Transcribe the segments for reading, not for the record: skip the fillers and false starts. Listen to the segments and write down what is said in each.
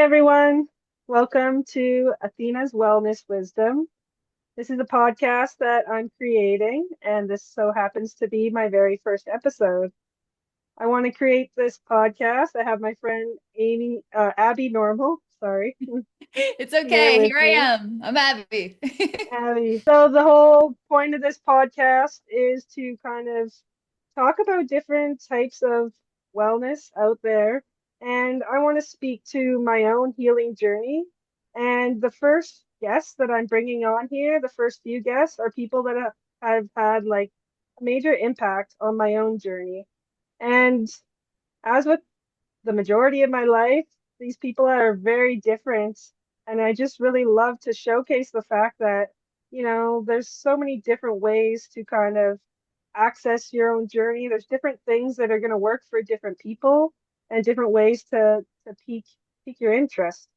everyone. Welcome to Athena's Wellness Wisdom. This is a podcast that I'm creating, and this so happens to be my very first episode. I want to create this podcast. I have my friend Abby Normal, sorry, It's here okay. with Here I me. am. I'm happy. Abby. So the whole point of this podcast is to kind of talk about different types of wellness out there. And I want to speak to my own healing journey. And the first guests that I'm bringing on here, the first few guests, are people that have had like a major impact on my own journey. And as with the majority of my life, these people are very different. And I just really love to showcase the fact that, there's so many different ways to kind of access your own journey. There's different things that are going to work for different people and different ways to pique your interest.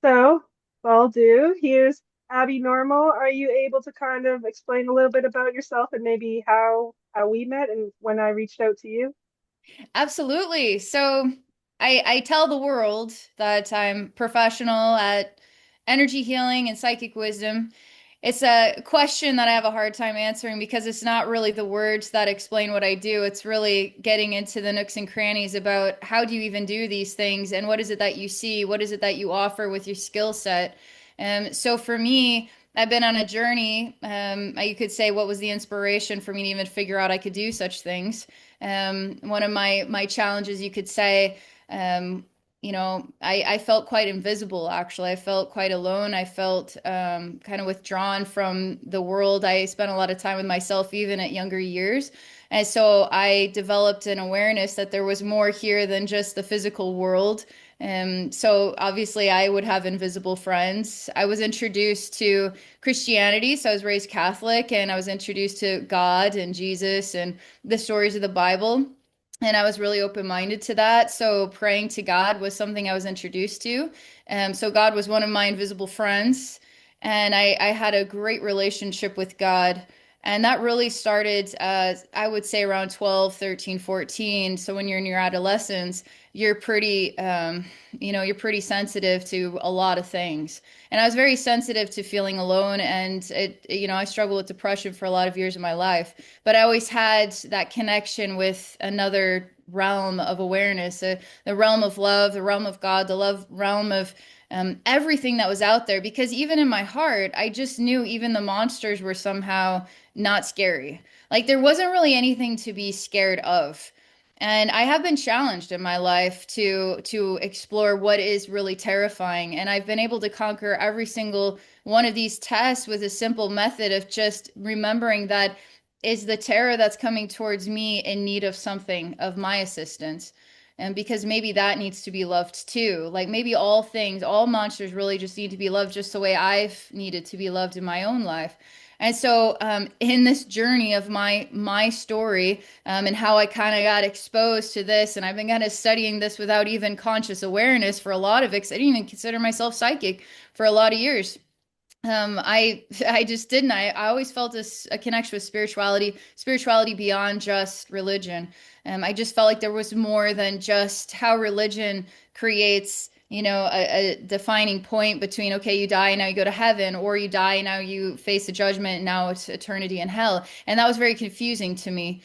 So, I'll do. Here's Abby Normal. Are you able to kind of explain a little bit about yourself and maybe how we met and when I reached out to you? Absolutely. So I tell the world that I'm professional at energy healing and psychic wisdom. It's a question that I have a hard time answering because it's not really the words that explain what I do. It's really getting into the nooks and crannies about how do you even do these things and what is it that you see? What is it that you offer with your skill set? So for me, I've been on a journey. You could say, what was the inspiration for me to even figure out I could do such things? One of my challenges, you could say, I felt quite invisible, actually. I felt quite alone. I felt kind of withdrawn from the world. I spent a lot of time with myself, even at younger years. And so I developed an awareness that there was more here than just the physical world. So obviously, I would have invisible friends. I was introduced to Christianity, so I was raised Catholic, and I was introduced to God and Jesus and the stories of the Bible. And I was really open-minded to that. So praying to God was something I was introduced to. So God was one of my invisible friends. And I had a great relationship with God. And that really started, I would say around 12, 13, 14. So when you're in your adolescence, you're pretty, you're pretty sensitive to a lot of things. And I was very sensitive to feeling alone. And I struggled with depression for a lot of years of my life. But I always had that connection with another realm of awareness, the realm of love, the realm of God, the love realm of everything that was out there. Because even in my heart, I just knew even the monsters were somehow not scary. Like there wasn't really anything to be scared of. And I have been challenged in my life to explore what is really terrifying. And I've been able to conquer every single one of these tests with a simple method of just remembering that is the terror that's coming towards me in need of something, of my assistance. And because maybe that needs to be loved too. Like maybe all things, all monsters really just need to be loved just the way I've needed to be loved in my own life. And so, in this journey of my story, and how I kind of got exposed to this, and I've been kind of studying this without even conscious awareness for a lot of it, 'cause I didn't even consider myself psychic for a lot of years. I just didn't. I always felt a connection with spirituality beyond just religion. I just felt like there was more than just how religion creates, a defining point between, okay, you die, now you go to heaven, or you die, now you face the judgment, now it's eternity in hell. And that was very confusing to me.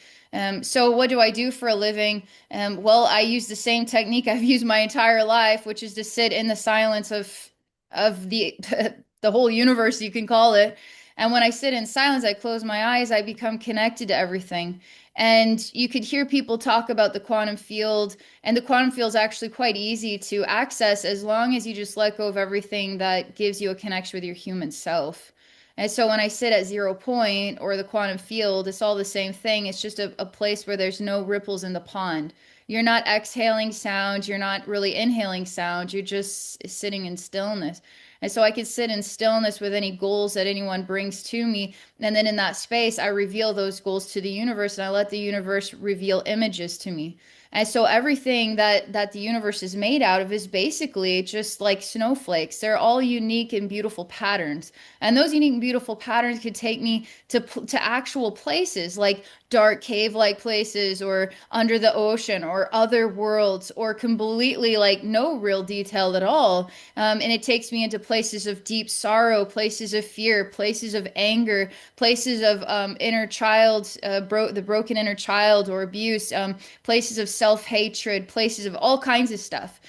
So what do I do for a living? Well, I use the same technique I've used my entire life, which is to sit in the silence of the the whole universe, you can call it. And when I sit in silence, I close my eyes, I become connected to everything. And you could hear people talk about the quantum field, and the quantum field is actually quite easy to access as long as you just let go of everything that gives you a connection with your human self. And so when I sit at 0 point or the quantum field, it's all the same thing. It's just a place where there's no ripples in the pond. You're not exhaling sound, you're not really inhaling sound, you're just sitting in stillness. And so I could sit in stillness with any goals that anyone brings to me. And then in that space, I reveal those goals to the universe and I let the universe reveal images to me. And so everything that the universe is made out of is basically just like snowflakes. They're all unique and beautiful patterns. And those unique and beautiful patterns could take me to actual places like dark cave-like places or under the ocean or other worlds or completely like no real detail at all. And it takes me into places of deep sorrow, places of fear, places of anger, places of inner child, the broken inner child or abuse, places of self-hatred, places of all kinds of stuff.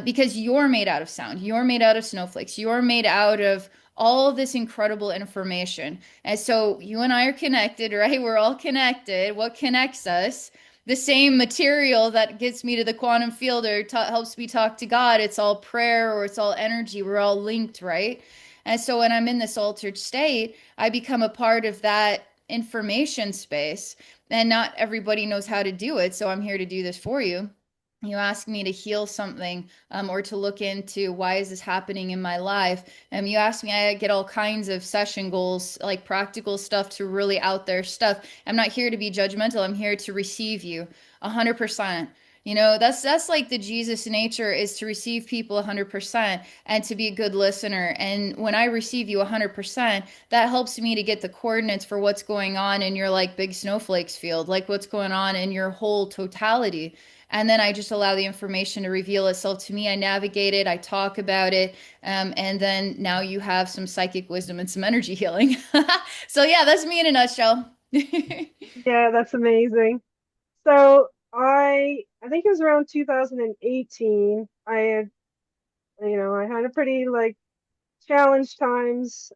Because you're made out of sound, you're made out of snowflakes, you're made out of all of this incredible information. And so you and I are connected, right? We're all connected. What connects us? The same material that gets me to the quantum field or helps me talk to God. It's all prayer or it's all energy. We're all linked, right? And so when I'm in this altered state, I become a part of that information space. And not everybody knows how to do it. So I'm here to do this for you. You ask me to heal something or to look into why is this happening in my life. You ask me, I get all kinds of session goals, like practical stuff to really out there stuff. I'm not here to be judgmental. I'm here to receive you 100%. You know, that's like the Jesus nature is to receive people 100% and to be a good listener. And when I receive you 100%, that helps me to get the coordinates for what's going on in your like big snowflakes field, like what's going on in your whole totality. And then I just allow the information to reveal itself to me. I navigate it, I talk about it, and then now you have some psychic wisdom and some energy healing. So yeah, that's me in a nutshell. Yeah, that's amazing. So I think it was around 2018. I had, I had a pretty like challenge times.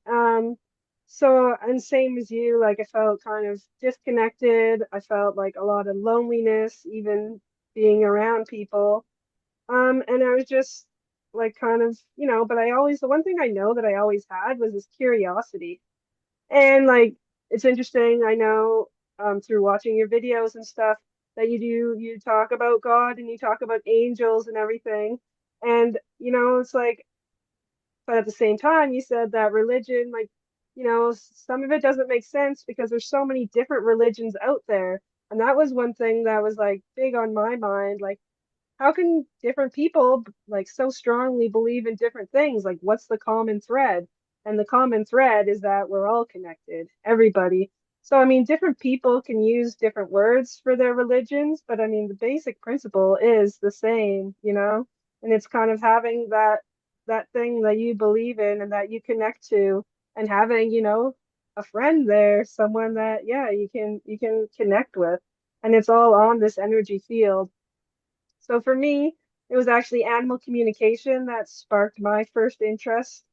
So and same as you, like I felt kind of disconnected. I felt like a lot of loneliness, even being around people. And I was just like kind of, but I always, the one thing I know that I always had was this curiosity. And like it's interesting, I know through watching your videos and stuff that you talk about God and you talk about angels and everything. And it's like, but at the same time, you said that religion, like, some of it doesn't make sense because there's so many different religions out there. And that was one thing that was like big on my mind. Like, how can different people like so strongly believe in different things? Like, what's the common thread? And the common thread is that we're all connected, everybody. So, I mean, different people can use different words for their religions, but I mean, the basic principle is the same. And it's kind of having that thing that you believe in and that you connect to, and having, a friend there, someone that, yeah, you can connect with. And it's all on this energy field. So for me, it was actually animal communication that sparked my first interest.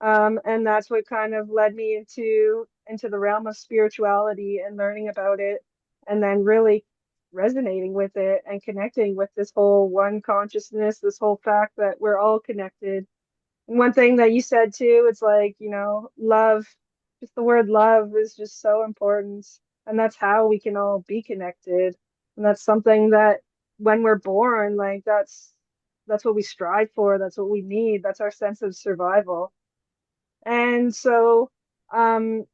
And that's what kind of led me into the realm of spirituality and learning about it, and then really resonating with it and connecting with this whole one consciousness, this whole fact that we're all connected. One thing that you said too, it's like, love, just the word love is just so important. And that's how we can all be connected. And that's something that when we're born, like that's what we strive for, that's what we need, that's our sense of survival. And um,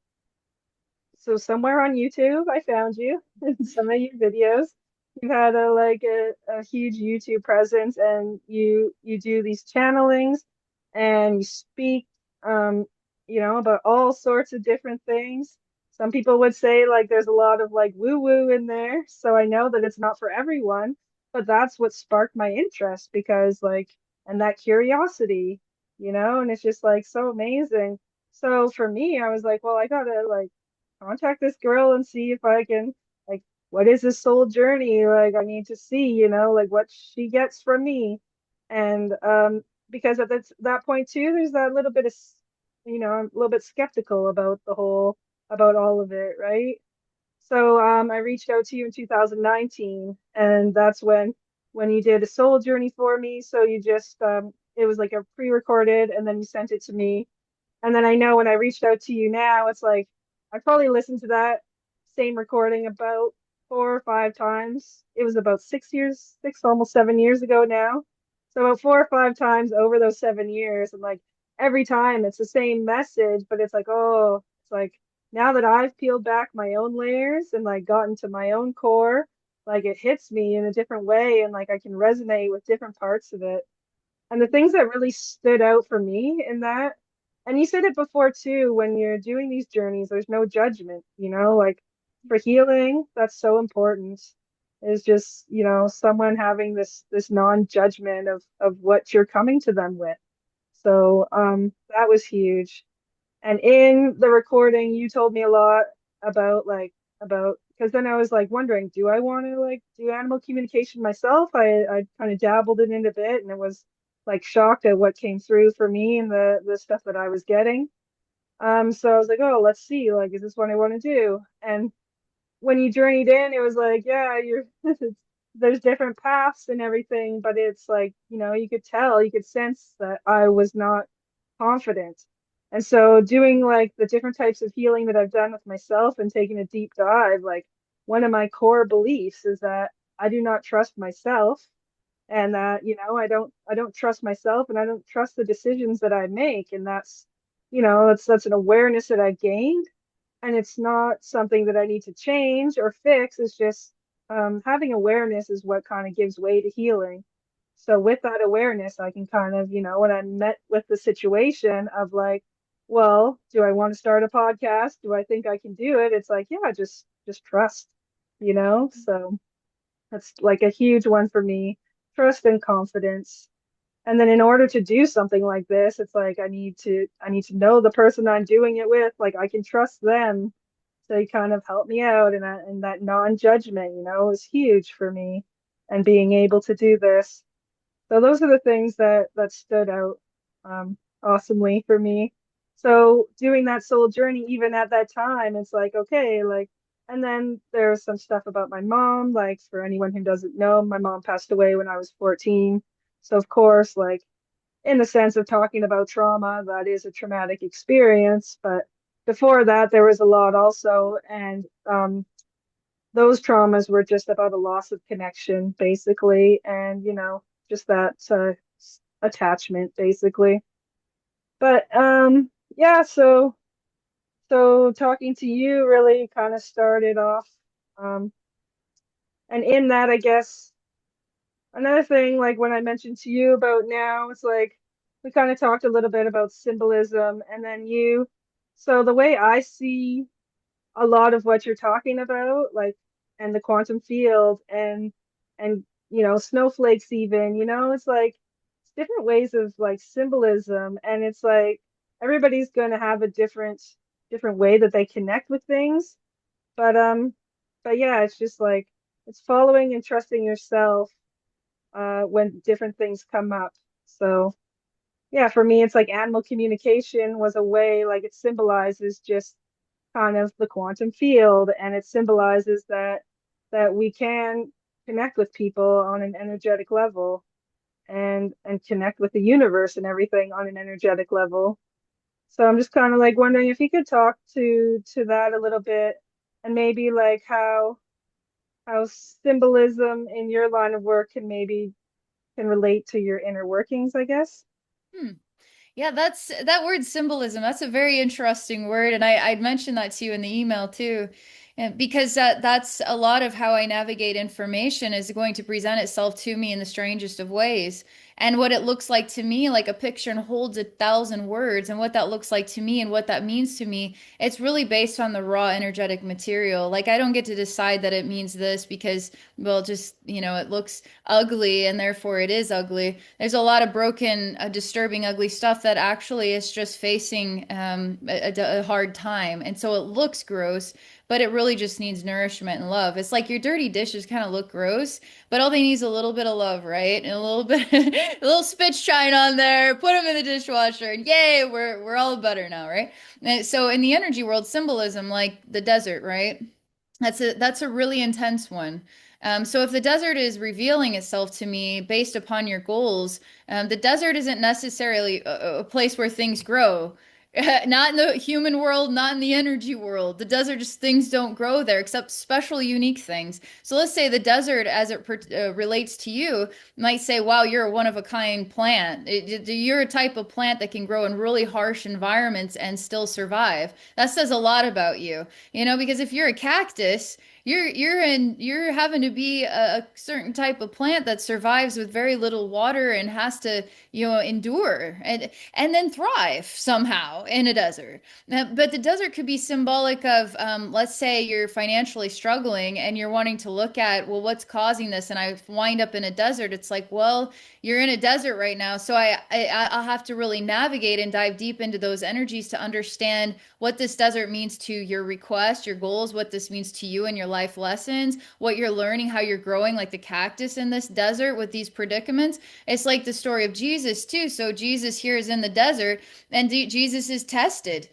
so somewhere on YouTube, I found you in some of your videos. You've had a huge YouTube presence, and you do these channelings, and you speak, um, about all sorts of different things. Some people would say like there's a lot of like woo woo in there, so I know that it's not for everyone, but that's what sparked my interest because like and that curiosity, and it's just like so amazing. So for me, I was like, well, I gotta like contact this girl and see if I can like what is this soul journey? Like I need to see, like what she gets from me. And because at that point too, there's that little bit of I'm a little bit skeptical about about all of it, right? So I reached out to you in 2019, and that's when you did a soul journey for me. So you just it was like a pre-recorded, and then you sent it to me, and then I know when I reached out to you now, it's like I probably listened to that same recording about 4 or 5 times. It was about 6 years, almost 7 years ago now. So about 4 or 5 times over those 7 years, and like every time it's the same message, but it's like, oh, it's like now that I've peeled back my own layers and like gotten to my own core, like it hits me in a different way and like I can resonate with different parts of it. And the things that really stood out for me in that, and you said it before too, when you're doing these journeys, there's no judgment, like for healing, that's so important. Is just, someone having this non-judgment of what you're coming to them with. So that was huge. And in the recording, you told me a lot about because then I was like wondering, do I want to like do animal communication myself? I kind of dabbled in it a bit and it was like shocked at what came through for me and the stuff that I was getting. So I was like, oh, let's see, like, is this what I want to do? And when you journeyed in, it was like, yeah, you're there's different paths and everything, but it's like, you could tell, you could sense that I was not confident. And so doing like the different types of healing that I've done with myself and taking a deep dive, like one of my core beliefs is that I do not trust myself and that, I don't trust myself and I don't trust the decisions that I make. And that's an awareness that I gained and it's not something that I need to change or fix. It's just having awareness is what kind of gives way to healing. So with that awareness, I can kind of, when I'm met with the situation of like, well, do I want to start a podcast? Do I think I can do it? It's like, yeah, just trust. So that's like a huge one for me, trust and confidence. And then in order to do something like this, it's like I need to know the person I'm doing it with. Like I can trust them to kind of help me out and that non-judgment, is huge for me and being able to do this. So those are the things that stood out awesomely for me. So doing that soul journey, even at that time, it's like, okay, like, and then there's some stuff about my mom, like for anyone who doesn't know, my mom passed away when I was 14. So of course, like in the sense of talking about trauma, that is a traumatic experience. But before that, there was a lot also. And those traumas were just about a loss of connection, basically. And, just that attachment, basically. But yeah, so talking to you really kind of started off. Um, and in that, I guess another thing, like when I mentioned to you about now, it's like we kind of talked a little bit about symbolism, and then so the way I see a lot of what you're talking about, like, and the quantum field and snowflakes even, it's like it's different ways of like symbolism, and it's like everybody's going to have a different way that they connect with things, but yeah, it's just like it's following and trusting yourself when different things come up. So yeah, for me, it's like animal communication was a way, like it symbolizes just kind of the quantum field, and it symbolizes that we can connect with people on an energetic level and connect with the universe and everything on an energetic level. So I'm just kind of like wondering if you could talk to that a little bit and maybe like how symbolism in your line of work can relate to your inner workings, I guess. Hmm. Yeah, that word symbolism. That's a very interesting word, and I'd mentioned that to you in the email too, and because that's a lot of how I navigate information is going to present itself to me in the strangest of ways. And what it looks like to me, like a picture and holds 1,000 words, and what that looks like to me and what that means to me, it's really based on the raw energetic material. Like I don't get to decide that it means this because, well, just, it looks ugly and therefore it is ugly. There's a lot of broken, disturbing, ugly stuff that actually is just facing a hard time. And so it looks gross, but it really just needs nourishment and love. It's like your dirty dishes kind of look gross, but all they need is a little bit of love, right? And a little bit, a little spit shine on there, put them in the dishwasher, and yay, we're all better now, right? And so in the energy world, symbolism, like the desert, right? That's a really intense one. So if the desert is revealing itself to me based upon your goals, the desert isn't necessarily a place where things grow. Not in the human world, not in the energy world. The desert, just things don't grow there except special, unique things. So let's say the desert, as it relates to you, might say, wow, you're a one of a kind plant. You're a type of plant that can grow in really harsh environments and still survive. That says a lot about you, because if you're a cactus, you're having to be a certain type of plant that survives with very little water and has to, endure and then thrive somehow in a desert. But the desert could be symbolic of, let's say you're financially struggling and you're wanting to look at, well, what's causing this? And I wind up in a desert. It's like, well, you're in a desert right now, so I'll have to really navigate and dive deep into those energies to understand what this desert means to your request, your goals, what this means to you and your life lessons, what you're learning, how you're growing, like the cactus in this desert with these predicaments. It's like the story of Jesus too. So Jesus here is in the desert, and Jesus is tested.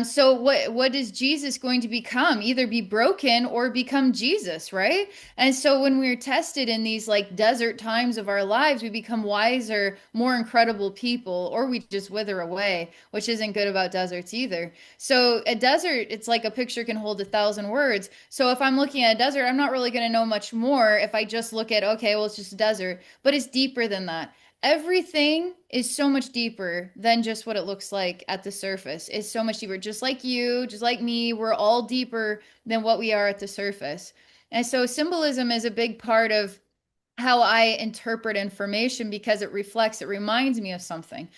So what is Jesus going to become? Either be broken or become Jesus, right? And so when we're tested in these like desert times of our lives, we become wiser, more incredible people, or we just wither away, which isn't good about deserts either. So a desert, it's like a picture can hold 1,000 words. So if I'm looking at a desert, I'm not really going to know much more if I just look at, okay, well, it's just a desert, but it's deeper than that. Everything is so much deeper than just what it looks like at the surface. It's so much deeper. Just like you, just like me, we're all deeper than what we are at the surface. And so symbolism is a big part of how I interpret information because it reminds me of something.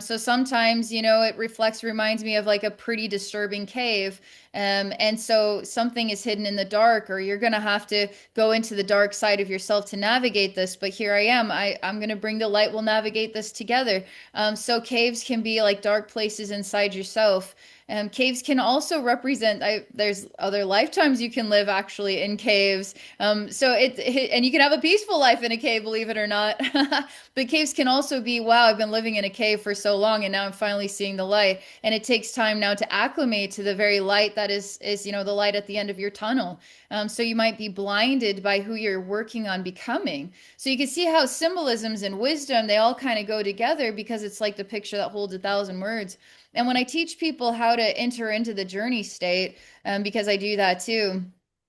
So sometimes, it reminds me of like a pretty disturbing cave. And so something is hidden in the dark, or you're going to have to go into the dark side of yourself to navigate this. But here I am. I'm going to bring the light. We'll navigate this together. So caves can be like dark places inside yourself. Caves can also represent, there's other lifetimes you can live actually in caves. And you can have a peaceful life in a cave, believe it or not. But caves can also be, wow, I've been living in a cave for so long and now I'm finally seeing the light. And it takes time now to acclimate to the very light that is, the light at the end of your tunnel. So you might be blinded by who you're working on becoming. So you can see how symbolisms and wisdom, they all kind of go together because it's like the picture that holds 1,000 words. And when I teach people how to enter into the journey state, because I do that too,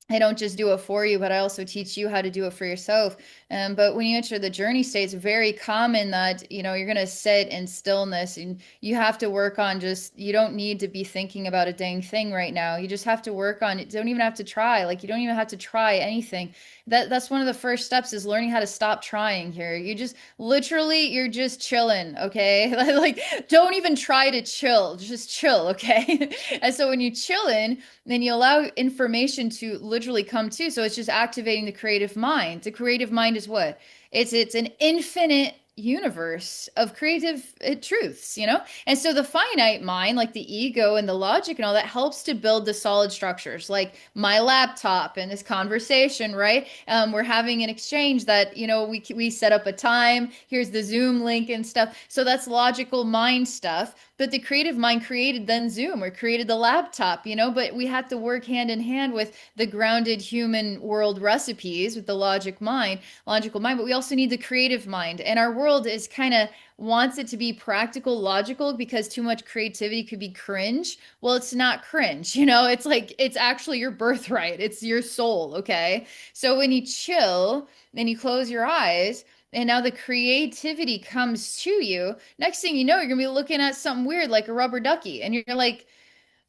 I don't just do it for you, but I also teach you how to do it for yourself. But when you enter the journey state, it's very common that, you're going to sit in stillness and you have to work on you don't need to be thinking about a dang thing right now. You just have to work on it. Don't even have to try. Like you don't even have to try anything. That's one of the first steps is learning how to stop trying here. You just literally, you're just chilling. Okay. Like don't even try to chill, just chill. Okay. And so when you chill in, then you allow information to literally come to. So it's just activating the creative mind. The creative mind is what? It's an infinite universe of creative truths. And so the finite mind, like the ego and the logic and all that, helps to build the solid structures, like my laptop and this conversation, right? We're having an exchange that, we set up a time. Here's the Zoom link and stuff. So that's logical mind stuff. But the creative mind created then Zoom or created the laptop, but we have to work hand in hand with the grounded human world recipes with the logical mind, but we also need the creative mind. And our world is kind of wants it to be practical, logical, because too much creativity could be cringe. Well, it's not cringe, it's like it's actually your birthright, it's your soul. Okay. So when you chill, then you close your eyes. And now the creativity comes to you. Next thing you know, you're gonna be looking at something weird like a rubber ducky, and you're like,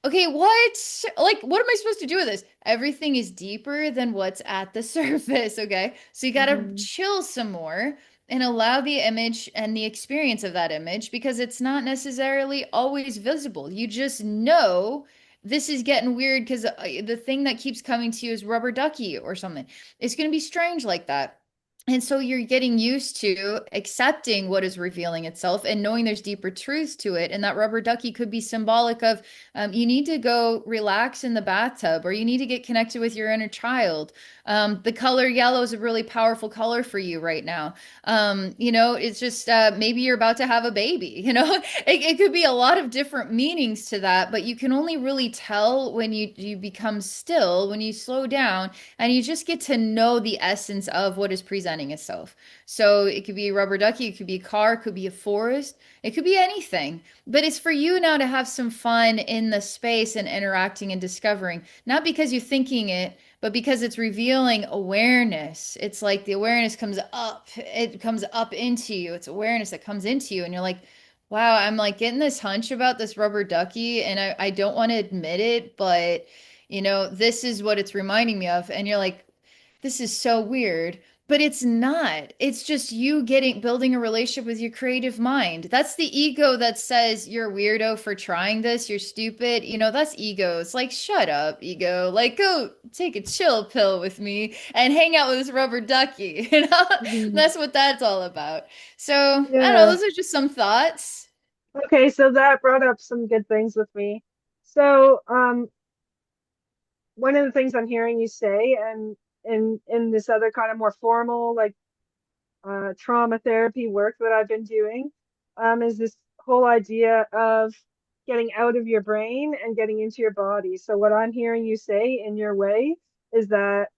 okay, what? Like, what am I supposed to do with this? Everything is deeper than what's at the surface, okay? So you got to Hmm. chill some more and allow the image and the experience of that image because it's not necessarily always visible. You just know this is getting weird because the thing that keeps coming to you is rubber ducky or something. It's going to be strange like that. And so you're getting used to accepting what is revealing itself and knowing there's deeper truths to it. And that rubber ducky could be symbolic of you need to go relax in the bathtub, or you need to get connected with your inner child, The color yellow is a really powerful color for you right now. It's just maybe you're about to have a baby. It could be a lot of different meanings to that, but you can only really tell when you become still, when you slow down, and you just get to know the essence of what is presenting itself. So it could be a rubber ducky, it could be a car, it could be a forest, it could be anything. But it's for you now to have some fun in the space and interacting and discovering, not because you're thinking it, but because it's revealing awareness. It's like the awareness comes up, it comes up into you. It's awareness that comes into you, and you're like, wow, I'm like getting this hunch about this rubber ducky, and I don't want to admit it, but this is what it's reminding me of. And you're like, this is so weird. But it's not. It's just you building a relationship with your creative mind. That's the ego that says you're a weirdo for trying this, you're stupid. That's ego. It's like, shut up, ego. Like, go take a chill pill with me and hang out with this rubber ducky. Mhm. That's what that's all about. So, I don't know, Yeah. those are just some thoughts. Okay, so that brought up some good things with me. So, one of the things I'm hearing you say, and in this other kind of more formal, like trauma therapy work that I've been doing, is this whole idea of getting out of your brain and getting into your body. So what I'm hearing you say in your way is that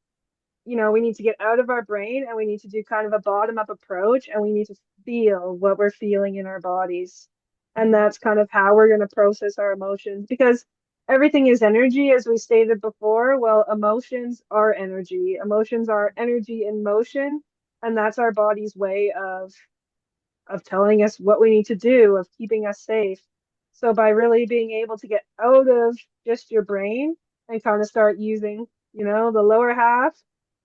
we need to get out of our brain and we need to do kind of a bottom up approach and we need to feel what we're feeling in our bodies. And that's kind of how we're going to process our emotions because everything is energy, as we stated before. Well, emotions are energy. Emotions are energy in motion. And that's our body's way of telling us what we need to do, of keeping us safe. So by really being able to get out of just your brain and kind of start using, the lower half.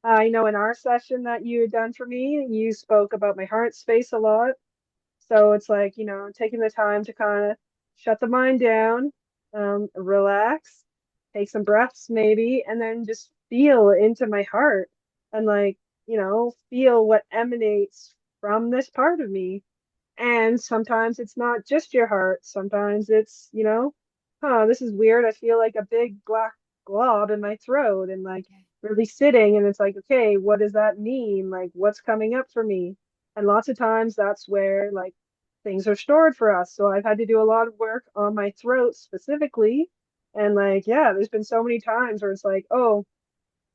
I know in our session that you had done for me, you spoke about my heart space a lot. So it's like, taking the time to kind of shut the mind down, relax, take some breaths maybe, and then just feel into my heart and like, feel what emanates from this part of me. And sometimes it's not just your heart. Sometimes it's, this is weird. I feel like a big black glob in my throat and like really sitting. And it's like, okay, what does that mean? Like, what's coming up for me? And lots of times that's where like things are stored for us. So I've had to do a lot of work on my throat specifically. And like, yeah, there's been so many times where it's like, oh,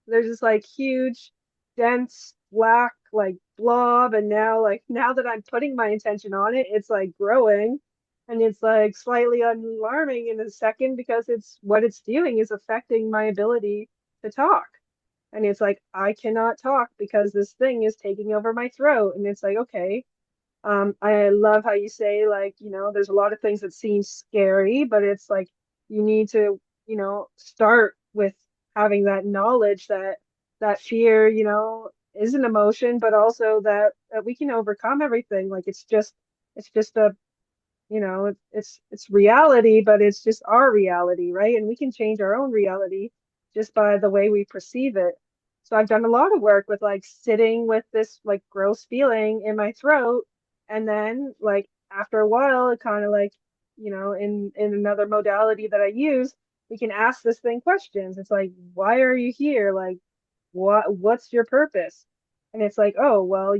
there's this like huge, dense, black like blob, and now that I'm putting my attention on it, it's like growing, and it's like slightly alarming in a second because it's what it's doing is affecting my ability to talk. And it's like I cannot talk because this thing is taking over my throat. And it's like, okay, I love how you say, like, there's a lot of things that seem scary, but it's like you need to, start with having that knowledge that that fear, is an emotion, but also that we can overcome everything. Like it's just a, it's reality, but it's just our reality, right? And we can change our own reality just by the way we perceive it. So I've done a lot of work with like sitting with this like gross feeling in my throat, and then like after a while, it kind of like, in another modality that I use, we can ask this thing questions. It's like, why are you here? Like, what's your purpose? And it's like, oh, well,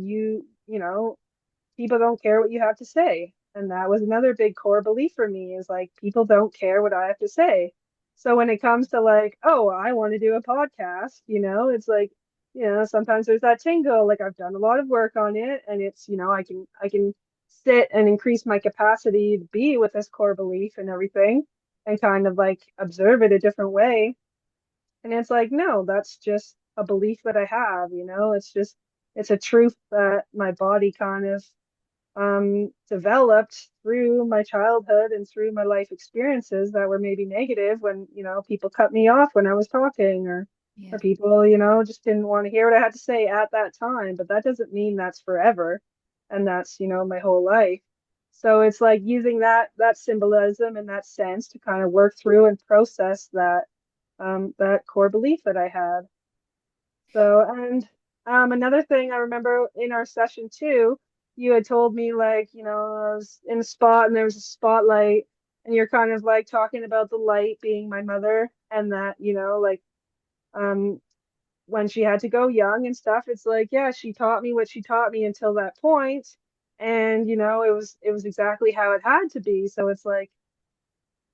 people don't care what you have to say. And that was another big core belief for me is like people don't care what I have to say. So when it comes to like, oh, I want to do a podcast, it's like, sometimes there's that tingle. Like I've done a lot of work on it and it's, I can sit and increase my capacity to be with this core belief and everything and kind of like observe it a different way. And it's like, no, that's just a belief that I have, it's a truth that my body kind of developed through my childhood and through my life experiences that were maybe negative when, people cut me off when I was talking or Yeah. people, just didn't want to hear what I had to say at that time. But that doesn't mean that's forever. And that's, my whole life. So it's like using that symbolism and that sense to kind of work through and process that core belief that I had. So, and another thing I remember in our session too, you had told me like, I was in a spot and there was a spotlight, and you're kind of like talking about the light being my mother, and that, like, um, when she had to go young and stuff, it's like, yeah, she taught me what she taught me until that point, and it was exactly how it had to be. So it's like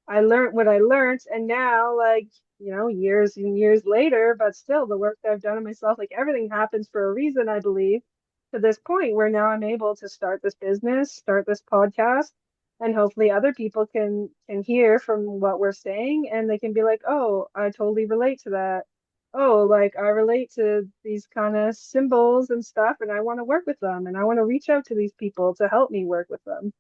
I learned what I learned, and now, like, years and years later, but still, the work that I've done on myself, like, everything happens for a reason, I believe, to this point where now I'm able to start this business, start this podcast, and hopefully other people can hear from what we're saying, and they can be like, oh, I totally relate to that. Oh, like, I relate to these kind of symbols and stuff, and I want to work with them, and I want to reach out to these people to help me work with them.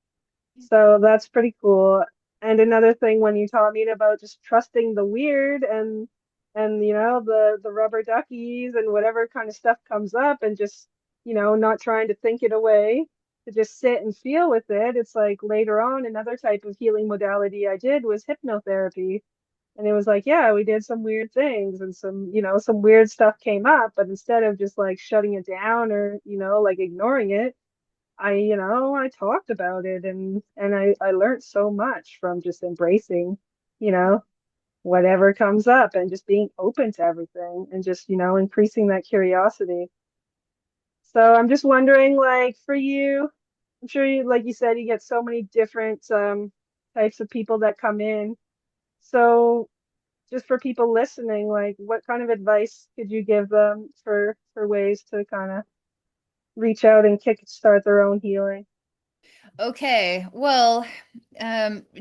So that's pretty cool. And another thing when you taught me about just trusting the weird and the rubber duckies and whatever kind of stuff comes up and just, not trying to think it away, to just sit and feel with it. It's like later on another type of healing modality I did was hypnotherapy. And it was like, yeah, we did some weird things and some weird stuff came up, but instead of just like shutting it down or, like ignoring it, I talked about it and I learned so much from just embracing, you know, whatever comes up and just being open to everything and just, increasing that curiosity. So I'm just wondering, like, for you, I'm sure you, like you said, you get so many different types of people that come in. So just for people listening, like, what kind of advice could you give them for ways to kind of reach out and kickstart their own healing? Okay, well,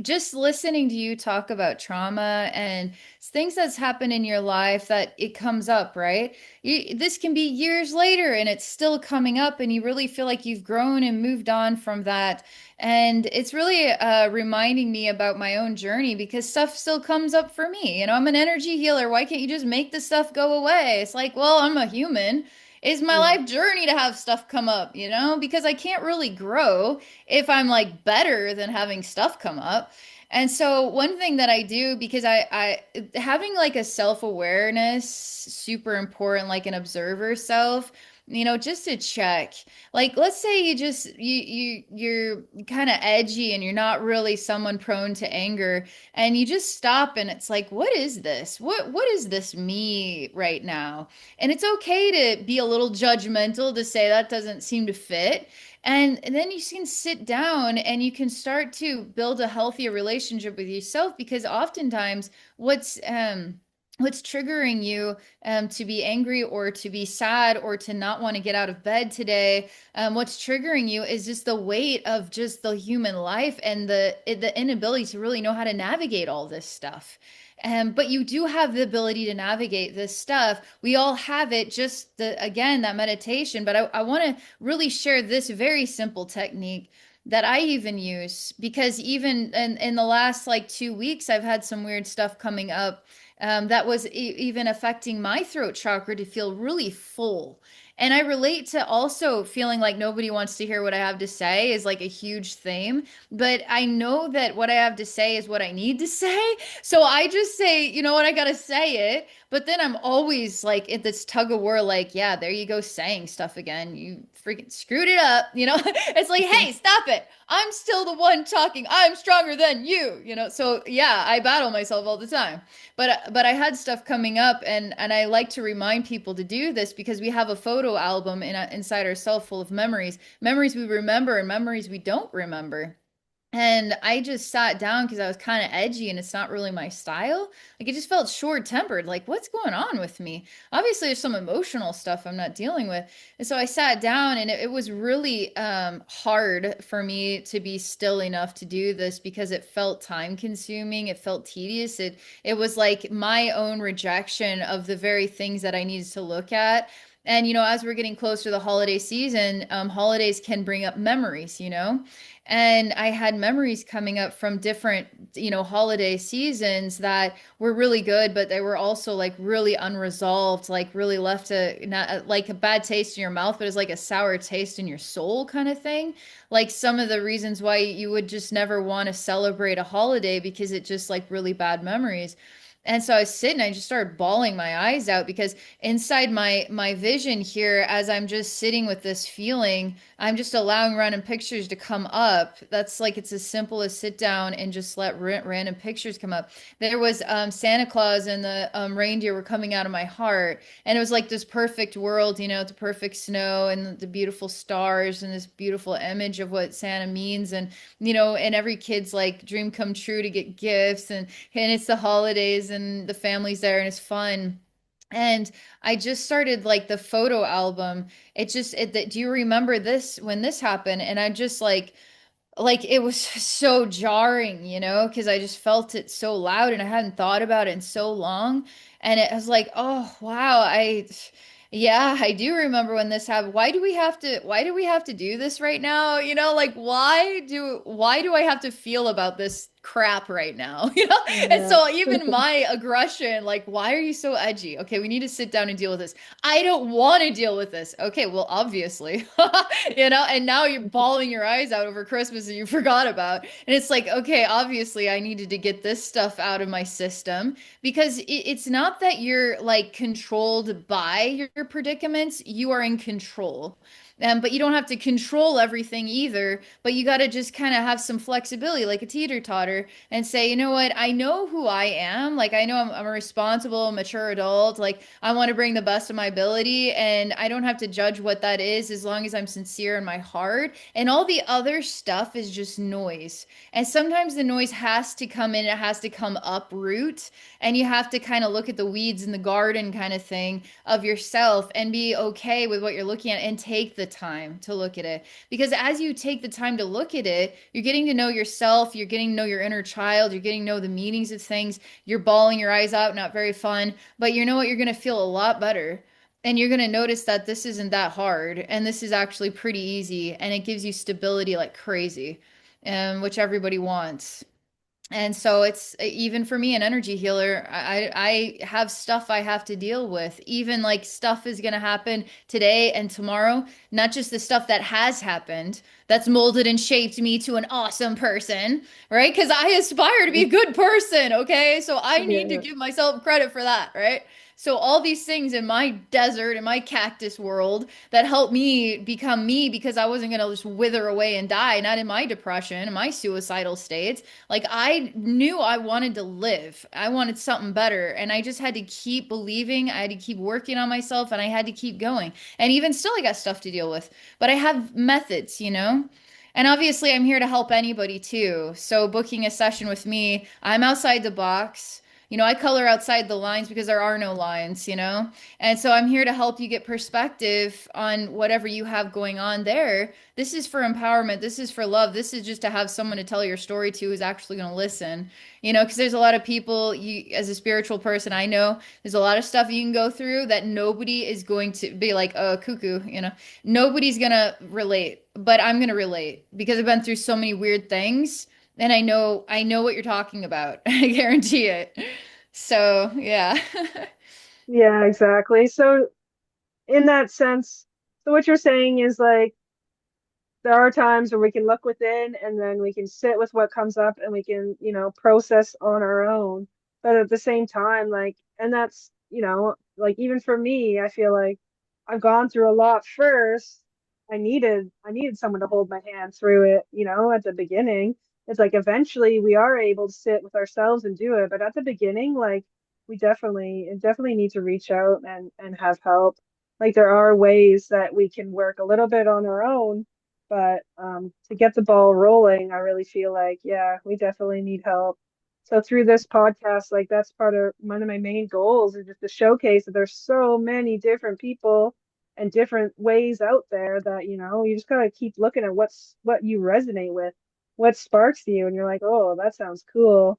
just listening to you talk about trauma and things that's happened in your life that it comes up, right? This can be years later and it's still coming up, and you really feel like you've grown and moved on from that. And it's really reminding me about my own journey because stuff still comes up for me. I'm an energy healer. Why can't you just make the stuff go away? It's like, well, I'm a human. It's my Yeah. life journey to have stuff come up, because I can't really grow if I'm like better than having stuff come up. And so one thing that I do, because I having like a self-awareness super important, like an observer self, just to check. Like, let's say you're kind of edgy and you're not really someone prone to anger, and you just stop and it's like, what is this? What is this me right now? And it's okay to be a little judgmental, to say that doesn't seem to fit. And then you can sit down and you can start to build a healthier relationship with yourself, because oftentimes what's triggering you to be angry or to be sad or to not want to get out of bed today, what's triggering you is just the weight of just the human life and the inability to really know how to navigate all this stuff. But you do have the ability to navigate this stuff. We all have it, just again, that meditation. But I want to really share this very simple technique that I even use, because even in the last like 2 weeks, I've had some weird stuff coming up that was even affecting my throat chakra to feel really full. And I relate to also feeling like nobody wants to hear what I have to say is like a huge theme. But I know that what I have to say is what I need to say. So I just say, you know what, I gotta say it. But then I'm always like at this tug of war, like, yeah, there you go, saying stuff again. You freaking screwed it up. It's like, hey, stop it. I'm still the one talking. I'm stronger than you. So yeah, I battle myself all the time. But I had stuff coming up, and I like to remind people to do this because we have a photo album inside ourselves full of memories we remember and memories we don't remember. And I just sat down because I was kind of edgy and it's not really my style. Like, it just felt short-tempered. Like, what's going on with me? Obviously, there's some emotional stuff I'm not dealing with. And so I sat down, and it was really hard for me to be still enough to do this because it felt time consuming. It felt tedious. It was like my own rejection of the very things that I needed to look at. And, as we're getting closer to the holiday season, holidays can bring up memories. And I had memories coming up from different, holiday seasons that were really good, but they were also like really unresolved, like really left not like a bad taste in your mouth, but it's like a sour taste in your soul kind of thing. Like some of the reasons why you would just never want to celebrate a holiday because it just like really bad memories. And so I was sitting, I just started bawling my eyes out because inside my vision here, as I'm just sitting with this feeling, I'm just allowing random pictures to come up. That's like it's as simple as sit down and just let random pictures come up. There was Santa Claus and the reindeer were coming out of my heart, and it was like this perfect world, the perfect snow and the beautiful stars and this beautiful image of what Santa means, and every kid's like dream come true to get gifts, and it's the holidays and the family's there and it's fun. And I just started like the photo album. Do you remember this when this happened? And I just like it was so jarring, because I just felt it so loud and I hadn't thought about it in so long. And it was like, oh wow, yeah, I do remember when this happened. Why do we have to do this right now? Like why do I have to feel about this crap right now? And Yeah. so even my aggression, like, why are you so edgy? Okay, we need to sit down and deal with this. I don't want to deal with this. Okay, well, obviously. And now you're bawling your eyes out over Christmas and you forgot about. And it's like, okay, obviously I needed to get this stuff out of my system because it's not that you're like controlled by your predicaments, you are in control. But you don't have to control everything either, but you got to just kind of have some flexibility, like a teeter-totter, and say, you know what, I know who I am. Like, I know I'm a responsible, mature adult. Like, I want to bring the best of my ability, and I don't have to judge what that is as long as I'm sincere in my heart. And all the other stuff is just noise. And sometimes the noise has to come in, it has to come uproot, and you have to kind of look at the weeds in the garden kind of thing of yourself and be okay with what you're looking at and take the time to look at it. Because as you take the time to look at it, you're getting to know yourself, you're getting to know your inner child, you're getting to know the meanings of things, you're bawling your eyes out, not very fun, but you know what? You're going to feel a lot better. And you're going to notice that this isn't that hard and this is actually pretty easy and it gives you stability like crazy, which everybody wants. And so it's even for me, an energy healer, I have stuff I have to deal with. Even like stuff is going to happen today and tomorrow, not just the stuff that has happened that's molded and shaped me to an awesome person, right? Because I aspire to be a good person, okay? So I need to Yeah. give myself credit for that, right? So all these things in my desert, in my cactus world that helped me become me because I wasn't going to just wither away and die, not in my depression, in my suicidal states. Like I knew I wanted to live. I wanted something better. And I just had to keep believing. I had to keep working on myself and I had to keep going. And even still, I got stuff to deal with. But I have methods. And obviously, I'm here to help anybody too. So booking a session with me, I'm outside the box. I color outside the lines because there are no lines. And so I'm here to help you get perspective on whatever you have going on there. This is for empowerment. This is for love. This is just to have someone to tell your story to who's actually going to listen. Because there's a lot of people, you as a spiritual person, I know there's a lot of stuff you can go through that nobody is going to be like, oh, cuckoo. Nobody's going to relate, but I'm going to relate because I've been through so many weird things and I know what you're talking about. I guarantee it. So, yeah. Yeah, exactly. So in that sense, so what you're saying is like there are times where we can look within and then we can sit with what comes up and we can, process on our own. But at the same time, like, and that's, like even for me, I feel like I've gone through a lot first. I needed someone to hold my hand through it, at the beginning. It's like eventually we are able to sit with ourselves and do it. But at the beginning, like we definitely need to reach out and have help. Like there are ways that we can work a little bit on our own, but to get the ball rolling, I really feel like, yeah, we definitely need help. So through this podcast, like that's part of one of my main goals is just to showcase that there's so many different people and different ways out there that, you just gotta keep looking at what you resonate with, what sparks you, and you're like, oh, that sounds cool.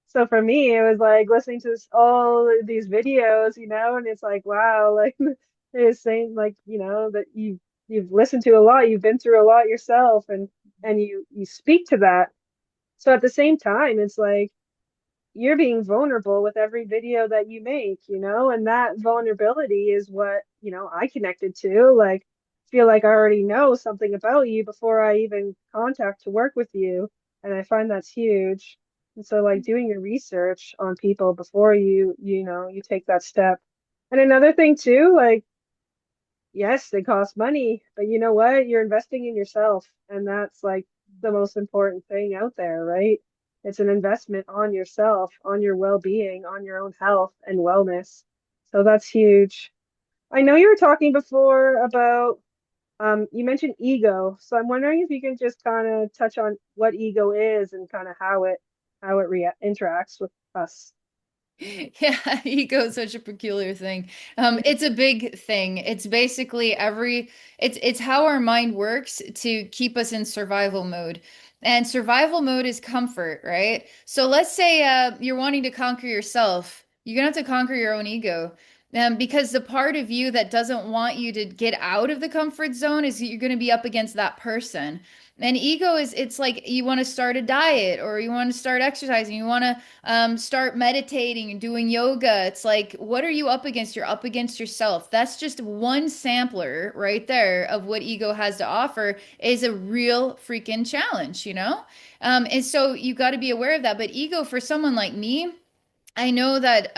So for me, it was like listening to all these videos, and it's like, wow, like it's saying like, that you've listened to a lot, you've been through a lot yourself, and you speak to that. So at the same time, it's like you're being vulnerable with every video that you make, and that vulnerability is what, I connected to. Like, feel like I already know something about you before I even contact to work with you. And I find that's huge. And so like doing your research on people before you take that step. And another thing too, like yes, they cost money, but you know what? You're investing in yourself, and that's like the most important thing out there, right? It's an investment on yourself, on your well-being, on your own health and wellness. So that's huge. I know you were talking before about you mentioned ego. So I'm wondering if you can just kind of touch on what ego is and kind of how it rea interacts with us. Yeah, ego is such a peculiar thing. It's a big thing. It's basically it's how our mind works to keep us in survival mode. And survival mode is comfort, right? So let's say you're wanting to conquer yourself. You're gonna have to conquer your own ego. Because the part of you that doesn't want you to get out of the comfort zone is you're going to be up against that person. And ego is, it's like you want to start a diet or you want to start exercising, you want to start meditating and doing yoga. It's like, what are you up against? You're up against yourself. That's just one sampler right there of what ego has to offer is a real freaking challenge, you know? And so you got to be aware of that. But ego for someone like me, I know that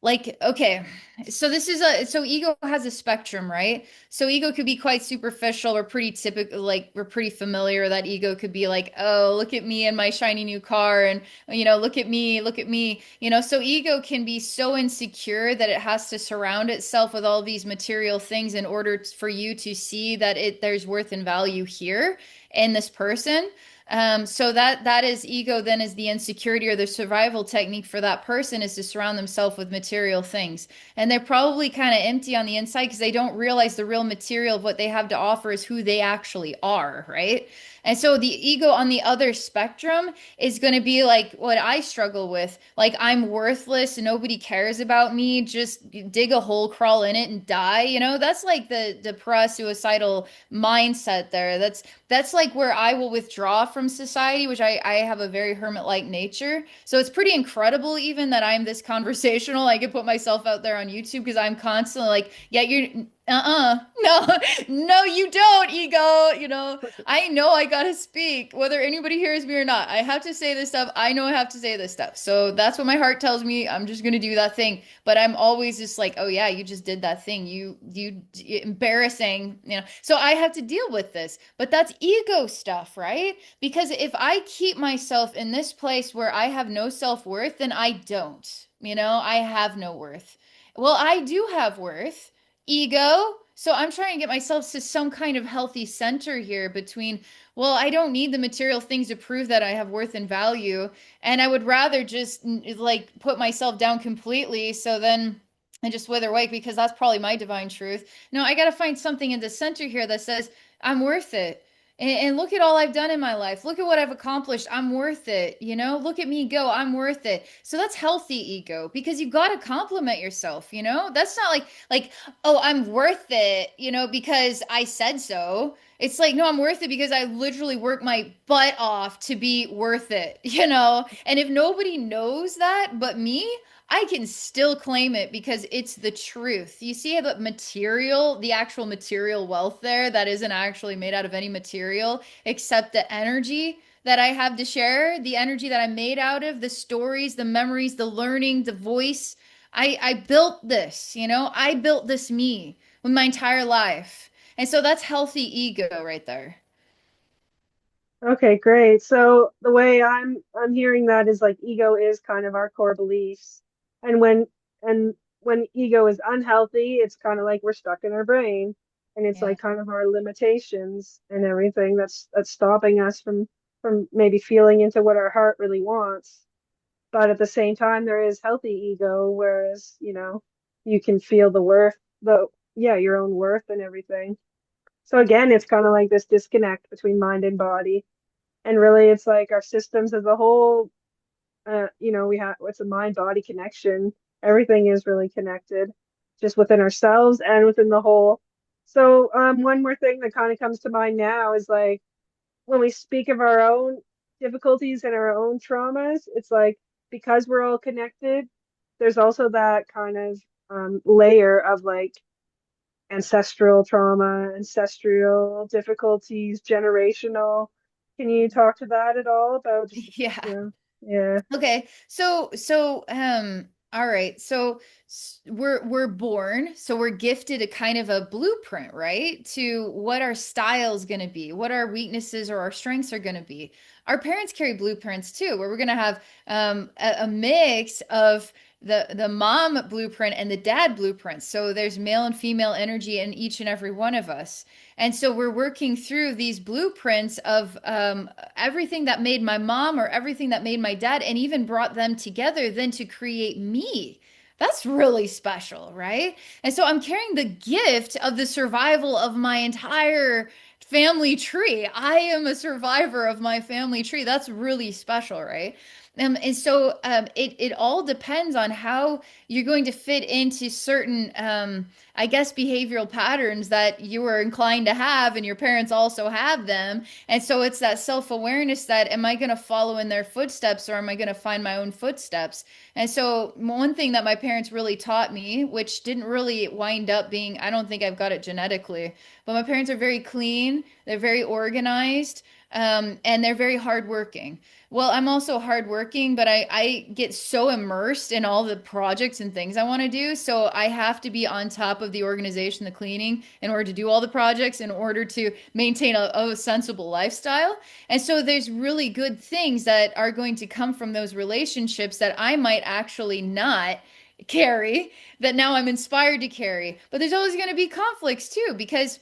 like, okay, so this is a so ego has a spectrum, right? So ego could be quite superficial or pretty typical, like we're pretty familiar that ego could be like, oh, look at me and my shiny new car, and look at me, so ego can be so insecure that it has to surround itself with all these material things in order for you to see that there's worth and value here in this person. So that is ego then is the insecurity or the survival technique for that person is to surround themselves with material things. And they're probably kind of empty on the inside because they don't realize the real material of what they have to offer is who they actually are, right? And so the ego on the other spectrum is going to be like what I struggle with. Like I'm worthless and nobody cares about me. Just dig a hole, crawl in it and die. That's like the depressed, suicidal mindset there. That's like where I will withdraw from society, which I have a very hermit-like nature. So it's pretty incredible even that I'm this conversational. I can put myself out there on YouTube because I'm constantly like, yeah, you're no, no, you don't, ego. I know I gotta speak, whether anybody hears me or not. I have to say this stuff. I know I have to say this stuff. So that's what my heart tells me. I'm just gonna do that thing. But I'm always just like, oh yeah, you just did that thing. You embarrassing, So I have to deal with this. But that's ego stuff, right? Because if I keep myself in this place where I have no self-worth, then I don't. I have no worth. Well, I do have worth ego. So I'm trying to get myself to some kind of healthy center here between, well, I don't need the material things to prove that I have worth and value. And I would rather just like put myself down completely. So then I just wither away because that's probably my divine truth. No, I got to find something in the center here that says, I'm worth it. And look at all I've done in my life. Look at what I've accomplished. I'm worth it. Look at me go. I'm worth it. So that's healthy ego because you got to compliment yourself. That's not like, oh, I'm worth it, because I said so. It's like, no, I'm worth it because I literally worked my butt off to be worth it, And if nobody knows that but me, I can still claim it because it's the truth. You see the material, the actual material wealth there that isn't actually made out of any material except the energy that I have to share, the energy that I'm made out of, the stories, the memories, the learning, the voice. I built this, I built this me with my entire life. And so that's healthy ego right there. Okay, great. So the way I'm hearing that is like ego is kind of our core beliefs. And when ego is unhealthy, it's kind of like we're stuck in our brain and it's Yeah. like kind of our limitations and everything that's stopping us from maybe feeling into what our heart really wants. But at the same time there is healthy ego, whereas, you can feel the worth, the yeah, your own worth and everything. So again, it's kind of like this disconnect between mind and body, and really it's like our systems as a whole, we have it's a mind body connection. Everything is really connected just within ourselves and within the whole. So one more thing that kind of comes to mind now is like when we speak of our own difficulties and our own traumas, it's like because we're all connected, there's also that kind of layer of like ancestral trauma, ancestral difficulties, generational. Can you talk to that at all about just, Yeah. yeah. Yeah. Okay, all right. So we're born, so we're gifted a kind of a blueprint, right? To what our style's going to be, what our weaknesses or our strengths are going to be. Our parents carry blueprints too, where we're going to have a mix of the mom blueprint and the dad blueprint. So there's male and female energy in each and every one of us. And so we're working through these blueprints of everything that made my mom or everything that made my dad and even brought them together then to create me. That's really special, right? And so I'm carrying the gift of the survival of my entire family tree. I am a survivor of my family tree. That's really special, right? And so it all depends on how you're going to fit into certain I guess behavioral patterns that you were inclined to have and your parents also have them. And so it's that self-awareness that am I going to follow in their footsteps or am I going to find my own footsteps? And so one thing that my parents really taught me, which didn't really wind up being, I don't think I've got it genetically, but my parents are very clean, they're very organized, and they're very hardworking. Well, I'm also hardworking, but I get so immersed in all the projects and things I want to do. So I have to be on top of the organization, the cleaning, in order to do all the projects, in order to maintain a sensible lifestyle. And so there's really good things that are going to come from those relationships that I might actually not carry, that now I'm inspired to carry. But there's always going to be conflicts too, because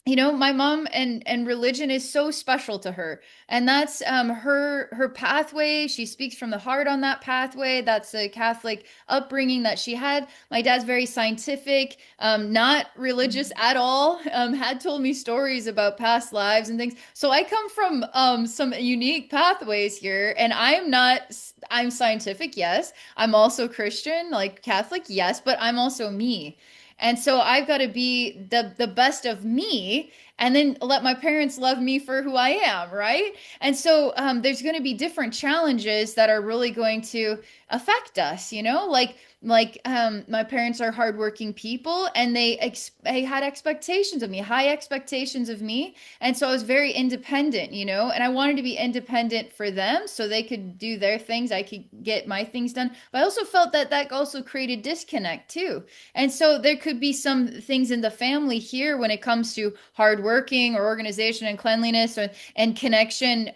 my mom and religion is so special to her, and that's her pathway. She speaks from the heart on that pathway. That's a Catholic upbringing that she had. My dad's very scientific, not religious at all. Had told me stories about past lives and things, so I come from some unique pathways here, and I'm not. I'm scientific, yes. I'm also Christian, like Catholic, yes, but I'm also me. And so I've got to be the best of me and then let my parents love me for who I am, right? And so there's going to be different challenges that are really going to affect us, like my parents are hardworking people and they had expectations of me, high expectations of me, and so I was very independent, and I wanted to be independent for them so they could do their things, I could get my things done, but I also felt that that also created disconnect too. And so there could be some things in the family here when it comes to hardworking or organization and cleanliness and connection,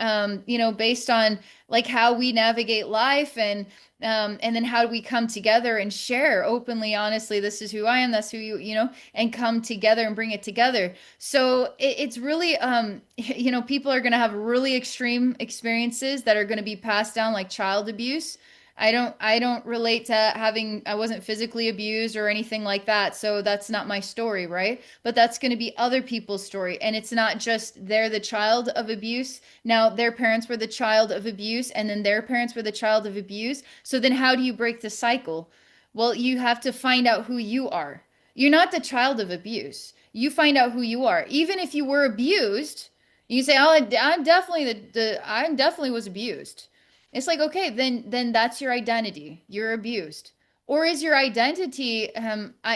based on like how we navigate life and then how do we come together and share openly, honestly, this is who I am, that's who and come together and bring it together. So it's really, people are going to have really extreme experiences that are going to be passed down like child abuse. I don't relate to having I wasn't physically abused or anything like that. So that's not my story, right? But that's going to be other people's story. And it's not just they're the child of abuse. Now their parents were the child of abuse and then their parents were the child of abuse. So then how do you break the cycle? Well, you have to find out who you are. You're not the child of abuse. You find out who you are. Even if you were abused, you say, "Oh, I'm definitely I definitely was abused." It's like, okay, then that's your identity. You're abused. Or is your identity,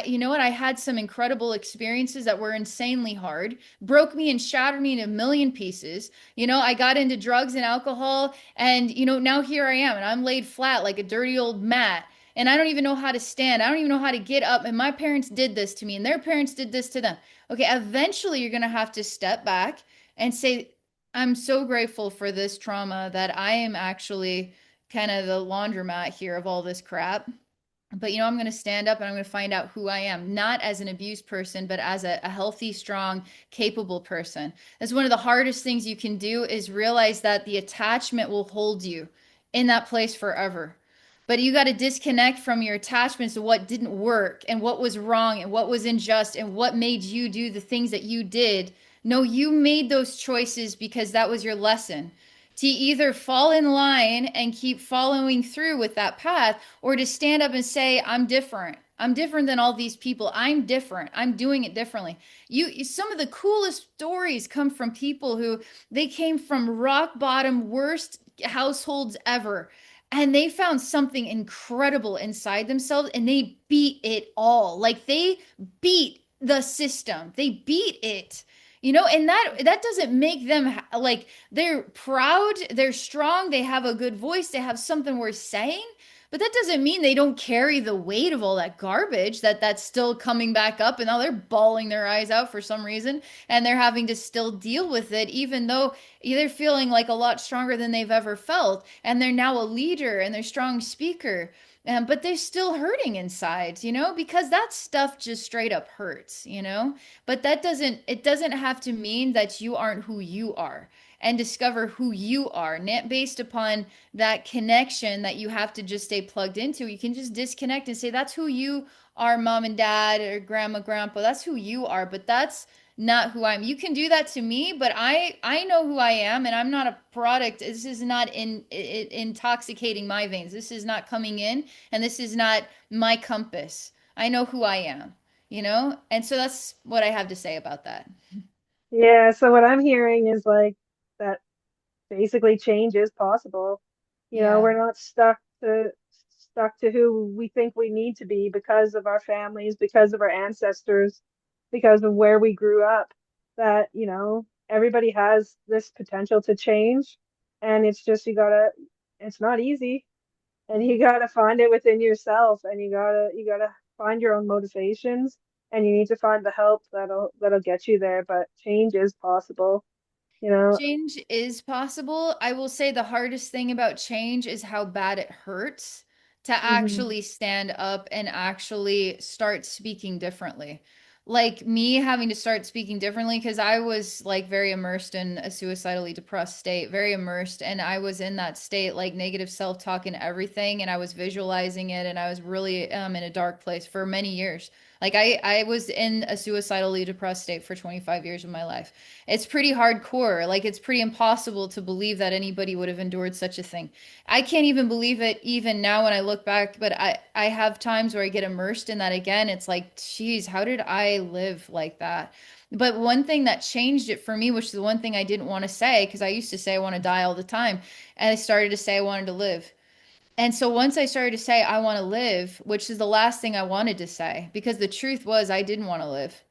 you know what? I had some incredible experiences that were insanely hard, broke me and shattered me in a million pieces. I got into drugs and alcohol, and, now here I am, and I'm laid flat like a dirty old mat. And I don't even know how to stand. I don't even know how to get up. And my parents did this to me, and their parents did this to them. Okay, eventually you're going to have to step back and say, I'm so grateful for this trauma that I am actually kind of the laundromat here of all this crap. But I'm going to stand up and I'm going to find out who I am, not as an abused person, but as a healthy, strong, capable person. That's one of the hardest things you can do is realize that the attachment will hold you in that place forever. But you got to disconnect from your attachments to what didn't work and what was wrong and what was unjust and what made you do the things that you did. No, you made those choices because that was your lesson. To either fall in line and keep following through with that path, or to stand up and say, I'm different. I'm different than all these people. I'm different. I'm doing it differently. Some of the coolest stories come from people who they came from rock bottom, worst households ever. And they found something incredible inside themselves and they beat it all. Like they beat the system. They beat it. And that doesn't make them like they're proud, they're strong, they have a good voice, they have something worth saying, but that doesn't mean they don't carry the weight of all that garbage that's still coming back up, and now they're bawling their eyes out for some reason, and they're having to still deal with it, even though they're feeling like a lot stronger than they've ever felt, and they're now a leader and they're a strong speaker. But they're still hurting inside, because that stuff just straight up hurts. But it doesn't have to mean that you aren't who you are, and discover who you are, not based upon that connection that you have to just stay plugged into. You can just disconnect and say, that's who you are, mom and dad, or grandma, grandpa. That's who you are, but that's not who I am. You can do that to me, but I know who I am, and I'm not a product. This is not intoxicating my veins. This is not coming in, and this is not my compass. I know who I am. And so that's what I have to say about that. Yeah, so what I'm hearing is like that basically change is possible. Yeah. We're not stuck to who we think we need to be because of our families, because of our ancestors, because of where we grew up. That, everybody has this potential to change, and it's just it's not easy, and you gotta find it within yourself, and you gotta find your own motivations, and you need to find the help that'll get you there. But change is possible, you know. Change is possible. I will say the hardest thing about change is how bad it hurts to Hmm. actually stand up and actually start speaking differently. Like me having to start speaking differently because I was like very immersed in a suicidally depressed state, very immersed. And I was in that state, like negative self-talk and everything. And I was visualizing it, and I was really in a dark place for many years. Like I was in a suicidally depressed state for 25 years of my life. It's pretty hardcore. Like it's pretty impossible to believe that anybody would have endured such a thing. I can't even believe it even now when I look back, but I have times where I get immersed in that again. It's like, geez, how did I live like that? But one thing that changed it for me, which is the one thing I didn't want to say, because I used to say I want to die all the time, and I started to say I wanted to live. And so once I started to say I want to live, which is the last thing I wanted to say, because the truth was I didn't want to live.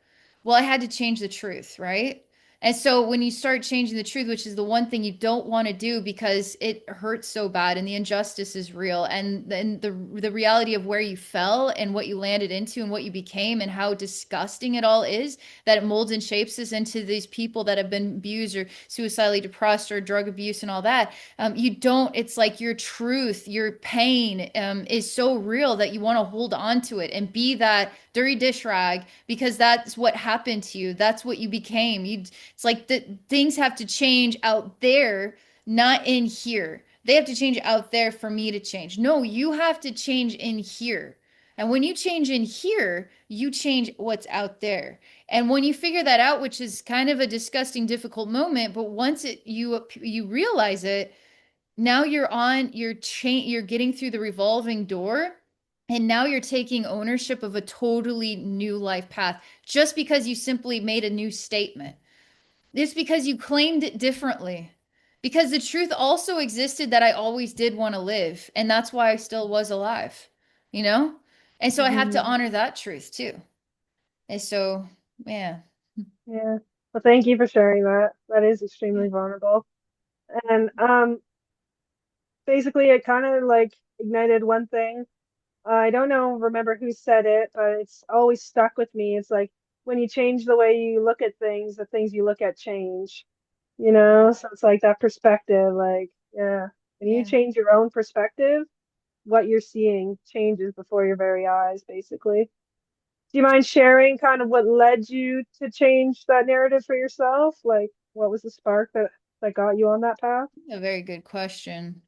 Well, I had to change the truth, right? And so when you start changing the truth, which is the one thing you don't want to do because it hurts so bad and the injustice is real, and then the reality of where you fell and what you landed into and what you became and how disgusting it all is, that it molds and shapes us into these people that have been abused or suicidally depressed or drug abuse and all that. You don't, it's like your truth, your pain is so real that you want to hold on to it and be that dirty dish rag because that's what happened to you. That's what you became. It's like the things have to change out there, not in here. They have to change out there for me to change. No, you have to change in here. And when you change in here, you change what's out there. And when you figure that out, which is kind of a disgusting, difficult moment, but once you realize it, now you're getting through the revolving door, and now you're taking ownership of a totally new life path just because you simply made a new statement. It's because you claimed it differently. Because the truth also existed that I always did want to live, and that's why I still was alive, you know? And so I have to Hmm. honor that truth too. And so, yeah. Yeah. Well, thank you for sharing that. That is extremely vulnerable. And basically it kind of like ignited one thing. I don't remember who said it, but it's always stuck with me. It's like when you change the way you look at things, the things you look at change, So it's like that perspective, like, yeah. When you Yeah. change your own perspective, what you're seeing changes before your very eyes, basically. Do you mind sharing kind of what led you to change that narrative for yourself? Like, what was the spark that got you on that path? A very good question.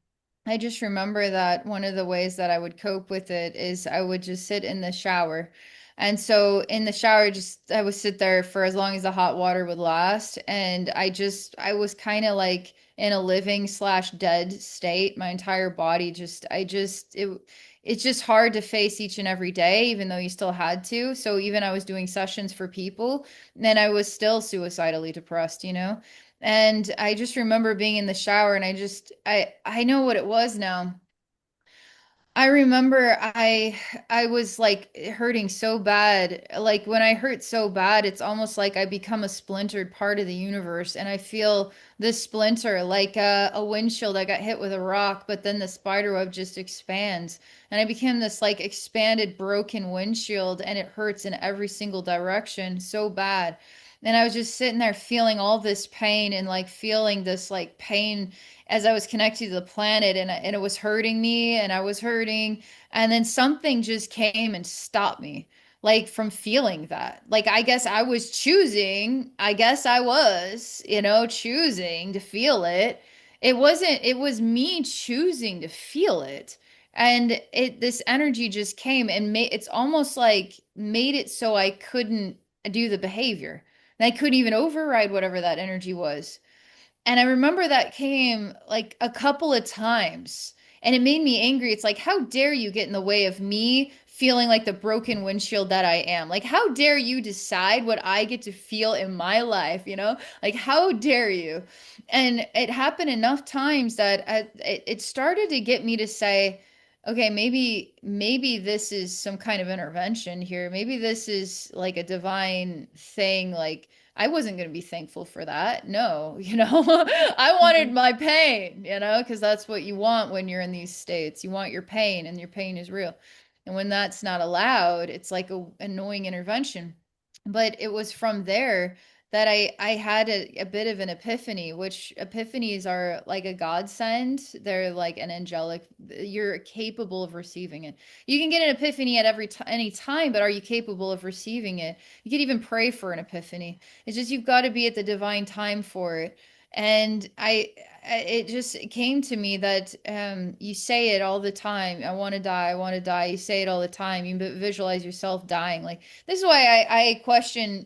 I just remember that one of the ways that I would cope with it is I would just sit in the shower. And so in the shower, just I would sit there for as long as the hot water would last. And I was kind of like in a living slash dead state. My entire body it's just hard to face each and every day, even though you still had to. So even I was doing sessions for people, and I was still suicidally depressed. And I just remember being in the shower, and I know what it was now. I remember I was like hurting so bad. Like when I hurt so bad, it's almost like I become a splintered part of the universe and I feel this splinter like a windshield. I got hit with a rock, but then the spider web just expands and I became this like expanded broken windshield and it hurts in every single direction so bad. And I was just sitting there feeling all this pain and like feeling this like pain as I was connected to the planet and it was hurting me and I was hurting. And then something just came and stopped me, like from feeling that. Like, I guess I was choosing, I guess I was, choosing to feel it. It wasn't, it was me choosing to feel it. And this energy just came and it's almost like made it so I couldn't do the behavior. And I couldn't even override whatever that energy was. And I remember that came like a couple of times and it made me angry. It's like, how dare you get in the way of me feeling like the broken windshield that I am? Like, how dare you decide what I get to feel in my life? Like, how dare you? And it happened enough times that it started to get me to say, okay, maybe this is some kind of intervention here. Maybe this is like a divine thing. Like, I wasn't going to be thankful for that. No, I wanted Mhm. my pain, because that's what you want when you're in these states. You want your pain, and your pain is real. And when that's not allowed, it's like a annoying intervention. But it was from there that I had a bit of an epiphany, which epiphanies are like a godsend. They're like an angelic. You're capable of receiving it. You can get an epiphany at any time, but are you capable of receiving it? You could even pray for an epiphany. It's just you've got to be at the divine time for it. And it just came to me that you say it all the time. I want to die. I want to die. You say it all the time. You visualize yourself dying. Like this is why I question.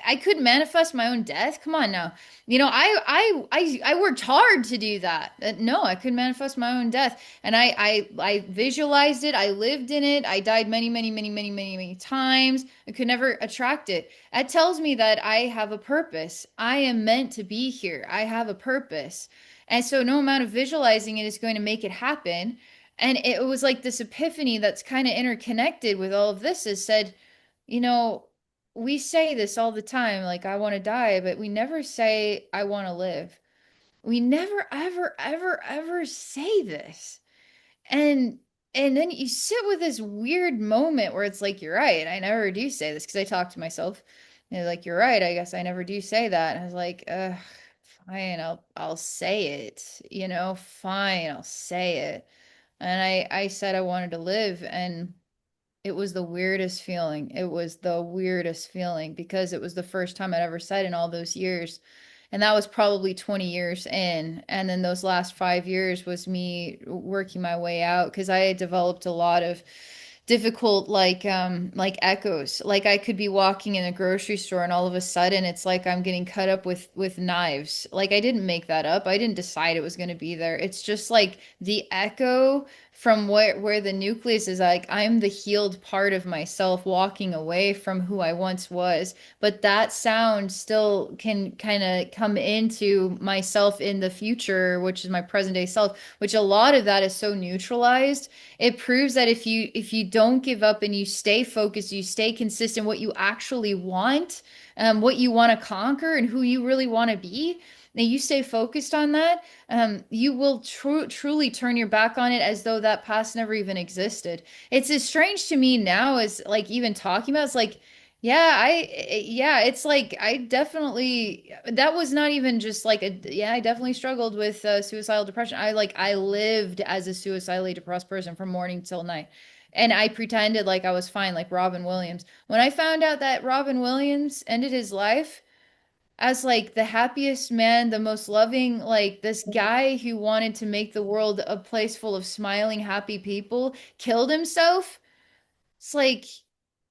I could manifest my own death. Come on now. I worked hard to do that. No, I could manifest my own death, and I visualized it. I lived in it. I died many, many, many, many, many, many times. I could never attract it. That tells me that I have a purpose. I am meant to be here. I have a purpose. And so no amount of visualizing it is going to make it happen. And it was like this epiphany that's kind of interconnected with all of this is said, you know, we say this all the time, like, I want to die, but we never say, I want to live. We never, ever, ever, ever say this. And and then you sit with this weird moment where it's like, you're right. I never do say this because I talk to myself. And they're like, you're right. I guess I never do say that. And I was like, fine, I'll say it. Fine, I'll say it. And I said I wanted to live, and it was the weirdest feeling. It was the weirdest feeling because it was the first time I'd ever said in all those years. And that was probably 20 years in. And then those last 5 years was me working my way out because I had developed a lot of difficult like echoes. Like I could be walking in a grocery store and all of a sudden it's like I'm getting cut up with knives. Like I didn't make that up. I didn't decide it was going to be there. It's just like the echo from where the nucleus is, like I'm the healed part of myself walking away from who I once was, but that sound still can kind of come into myself in the future, which is my present day self, which a lot of that is so neutralized. It proves that if you don't give up and you stay focused, you stay consistent, what you actually want, what you want to conquer and who you really want to be, and you stay focused on that, you will truly turn your back on it as though that past never even existed. It's as strange to me now as like even talking about it's like, yeah, it's like I definitely that was not even just like yeah, I definitely struggled with suicidal depression. I lived as a suicidally depressed person from morning till night. And I pretended like I was fine, like Robin Williams. When I found out that Robin Williams ended his life, as like the happiest man, the most loving, like this guy who wanted to make the world a place full of smiling, happy people, killed himself. It's like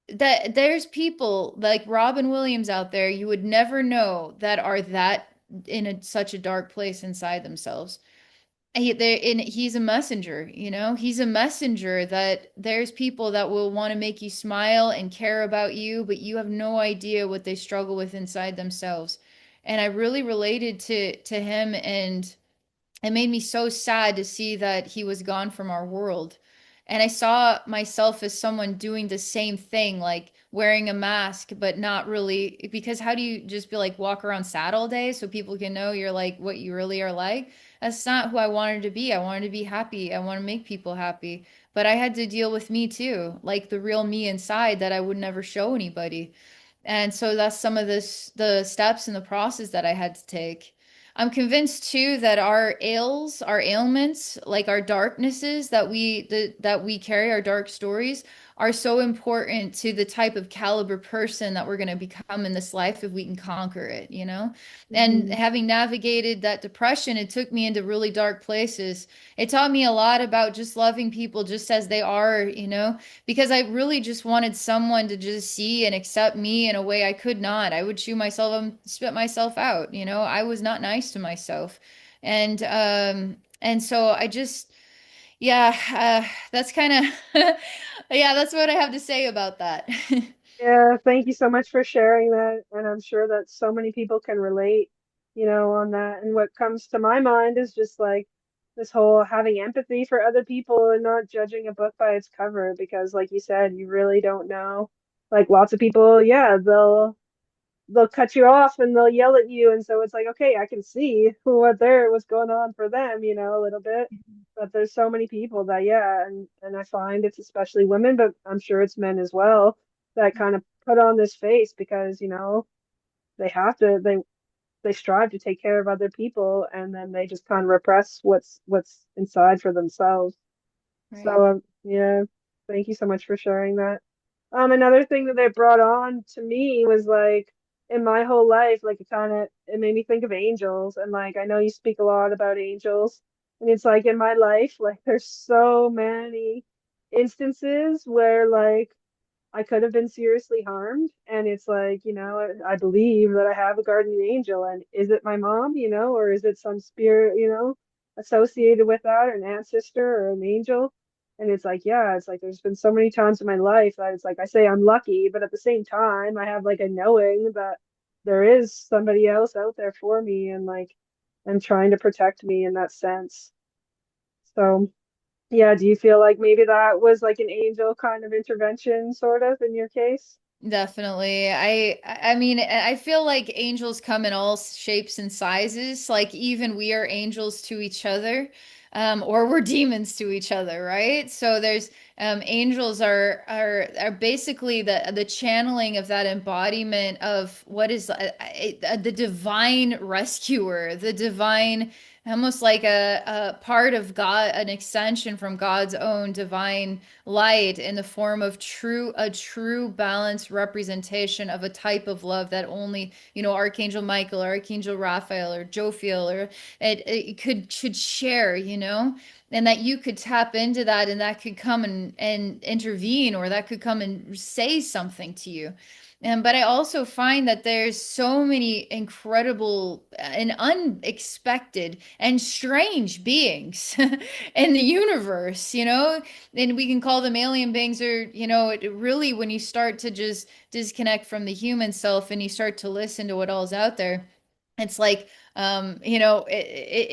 that there's people like Robin Williams out there you would never know that are that in such a dark place inside themselves. And he's a messenger, he's a messenger that there's people that will want to make you smile and care about you, but you have no idea what they struggle with inside themselves. And I really related to him, and it made me so sad to see that he was gone from our world. And I saw myself as someone doing the same thing, like wearing a mask, but not really, because how do you just be like walk around sad all day so people can know you're like what you really are like? That's not who I wanted to be. I wanted to be happy. I want to make people happy. But I had to deal with me too, like the real me inside that I would never show anybody. And so that's some of the steps in the process that I had to take. I'm convinced too that our ails, our ailments, like our darknesses that we carry, our dark stories, are so important to the type of caliber person that we're going to become in this life if we can conquer it, you know? And Hmm. having navigated that depression, it took me into really dark places. It taught me a lot about just loving people just as they are, you know? Because I really just wanted someone to just see and accept me in a way I could not. I would chew myself and spit myself out, you know. I was not nice to myself. And so I just yeah, that's kind of yeah, that's what I have to say about that. Yeah, thank you so much for sharing that. And I'm sure that so many people can relate, on that. And what comes to my mind is just like this whole having empathy for other people and not judging a book by its cover, because like you said, you really don't know. Like lots of people, yeah, they'll cut you off and they'll yell at you, and so it's like, okay, I can see what's going on for them, a little bit. But there's so many people that, yeah, and I find it's especially women, but I'm sure it's men as well, that kind of put on this face because they have to they strive to take care of other people, and then they just kind of repress what's inside for themselves. Right. So yeah, thank you so much for sharing that. Another thing that they brought on to me was like in my whole life, like it made me think of angels, and like I know you speak a lot about angels, and it's like in my life, like there's so many instances where like I could have been seriously harmed. And it's like, I believe that I have a guardian angel. And is it my mom, or is it some spirit, associated with that, or an ancestor or an angel? And it's like, yeah, it's like there's been so many times in my life that it's like I say I'm lucky, but at the same time, I have like a knowing that there is somebody else out there for me and like and trying to protect me in that sense. So. Yeah, do you feel like maybe that was like an angel kind of intervention, sort of, in your case? Definitely. I mean, I feel like angels come in all shapes and sizes. Like even we are angels to each other, or we're demons to each other, right? So there's angels are basically the channeling of that embodiment of what is the divine rescuer, the divine, almost like a part of God, an extension from God's own divine light in the form of a true balanced representation of a type of love that only, you know, Archangel Michael or Archangel Raphael or Jophiel or it could should share, you know, and that you could tap into that and that could come and intervene, or that could come and say something to you. But I also find that there's so many incredible and unexpected and strange beings in the universe, you know, and we can call them alien beings, or you know, it really, when you start to just disconnect from the human self and you start to listen to what all's out there, it's like you know,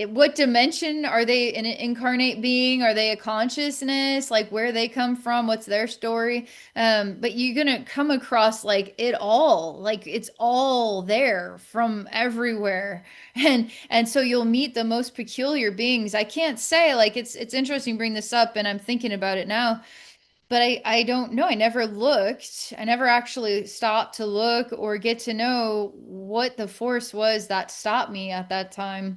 what dimension are they? An incarnate being? Are they a consciousness? Like where they come from, what's their story? But you're gonna come across like it all, like it's all there from everywhere. And so you'll meet the most peculiar beings. I can't say, like, it's interesting to bring this up, and I'm thinking about it now, but I don't know. I never looked. I never actually stopped to look or get to know what the force was that stopped me at that time.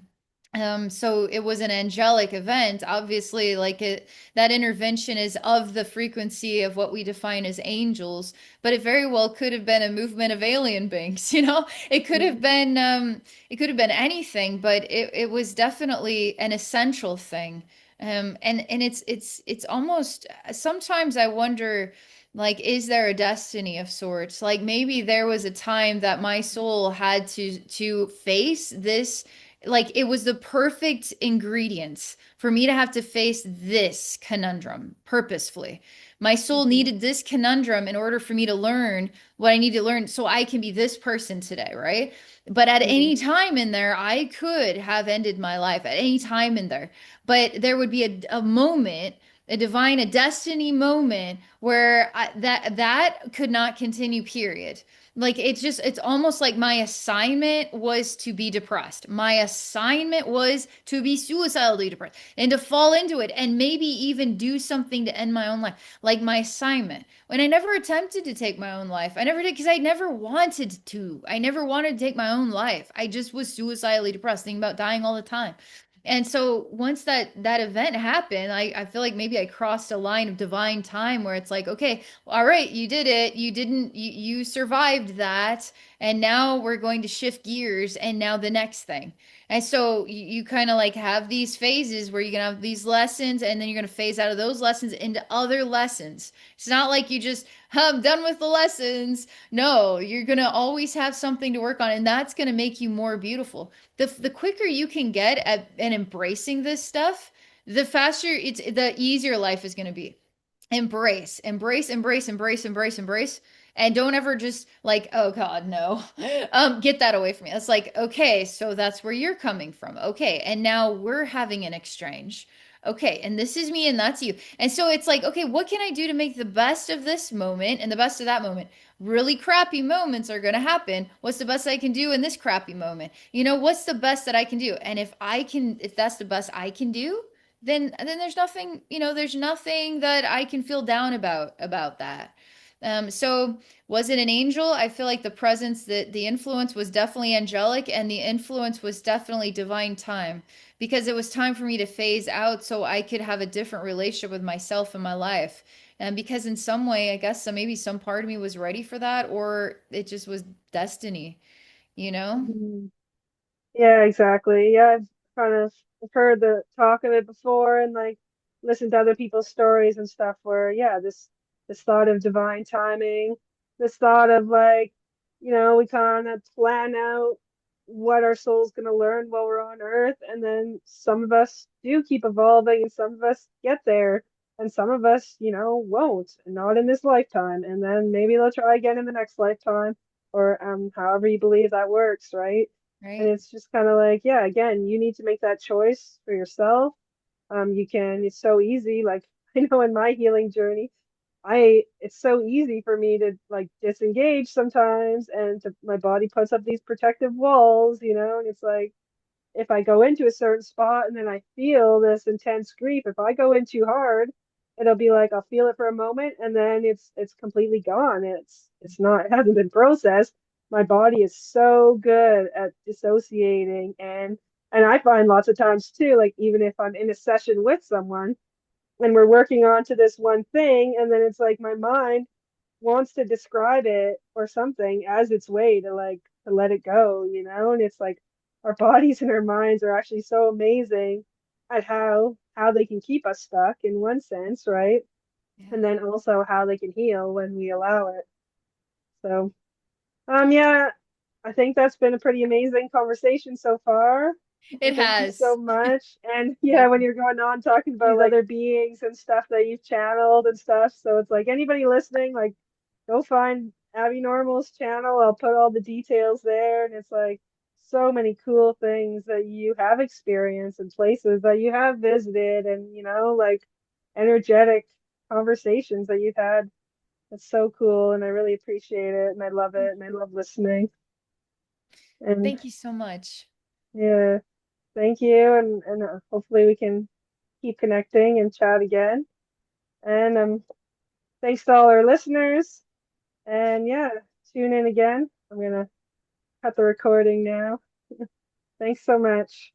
So it was an angelic event. Obviously, like it, that intervention is of the frequency of what we define as angels, but it very well could have been a movement of alien beings, you know? It could have been anything, but it was definitely an essential thing. And it's almost, sometimes I wonder, like, is there a destiny of sorts? Like maybe there was a time that my soul had to face this, like it was the perfect ingredients for me to have to face this conundrum purposefully. My soul Hmm. needed this conundrum in order for me to learn what I need to learn so I can be this person today, right? But at Hmm. any time in there, I could have ended my life at any time in there. But there would be a moment a destiny moment where that could not continue, period. Like it's almost like my assignment was to be depressed. My assignment was to be suicidally depressed and to fall into it and maybe even do something to end my own life. Like my assignment. When I never attempted to take my own life. I never did because I never wanted to. I never wanted to take my own life. I just was suicidally depressed, thinking about dying all the time. And so once that event happened, I feel like maybe I crossed a line of divine time where it's like, okay, all right, you did it. You didn't, you survived that. And now we're going to shift gears and now the next thing. And so you kind of like have these phases where you're going to have these lessons and then you're going to phase out of those lessons into other lessons. It's not like you just, I'm done with the lessons. No, you're going to always have something to work on and that's going to make you more beautiful. The quicker you can get at and embracing this stuff, the faster the easier life is going to be. Embrace, embrace, embrace, embrace, embrace, embrace. And don't ever just like, oh God, no. Get that away from me. It's like, okay, so that's where you're coming from. Okay. And now we're having an exchange. Okay. And this is me and that's you. And so it's like, okay, what can I do to make the best of this moment and the best of that moment? Really crappy moments are going to happen. What's the best I can do in this crappy moment? What's the best that I can do? And if that's the best I can do, then there's nothing, there's nothing that I can feel down about that. So was it an angel? I feel like the presence, that the influence was definitely angelic, and the influence was definitely divine time because it was time for me to phase out so I could have a different relationship with myself in my life. And because in some way, I guess maybe some part of me was ready for that, or it just was destiny, you know? Mhm. Yeah, exactly. Yeah, I've kind of I've heard the talk of it before and like listened to other people's stories and stuff where yeah, this thought of divine timing, this thought of like, we kind of plan out what our soul's gonna learn while we're on Earth, and then some of us do keep evolving and some of us get there and some of us, won't, and not in this lifetime, and then maybe they'll try again in the next lifetime or however you believe that works, right? And Right? it's just kind of like, yeah, again, you need to make that choice for yourself. It's so easy. Like, I know in my healing journey, it's so easy for me to like disengage sometimes and my body puts up these protective walls, and it's like, if I go into a certain spot and then I feel this intense grief, if I go in too hard, it'll be like I'll feel it for a moment and then it's completely gone. It's not, it hasn't been processed. My body is so good at dissociating, and I find lots of times too, like even if I'm in a session with someone and we're working on to this one thing, and then it's like my mind wants to describe it or something as its way to like to let it go, and it's like our bodies and our minds are actually so amazing at how they can keep us stuck in one sense, right? And Yeah. then also how they can heal when we allow it. So yeah, I think that's been a pretty amazing conversation so far. It Thank you so has. much. And yeah, Thank when you. you're going on talking about like other beings and stuff that you've channeled and stuff, so it's like anybody listening, like go find Abby Normal's channel. I'll put all the details there, and it's like so many cool things that you have experienced and places that you have visited, and like energetic conversations that you've had. It's so cool, and I really appreciate it, and I love it, and I love listening. And Thank you so much. yeah, thank you, and hopefully we can keep connecting and chat again. And thanks to all our listeners. And yeah, tune in again. I'm gonna cut the recording now. Thanks so much.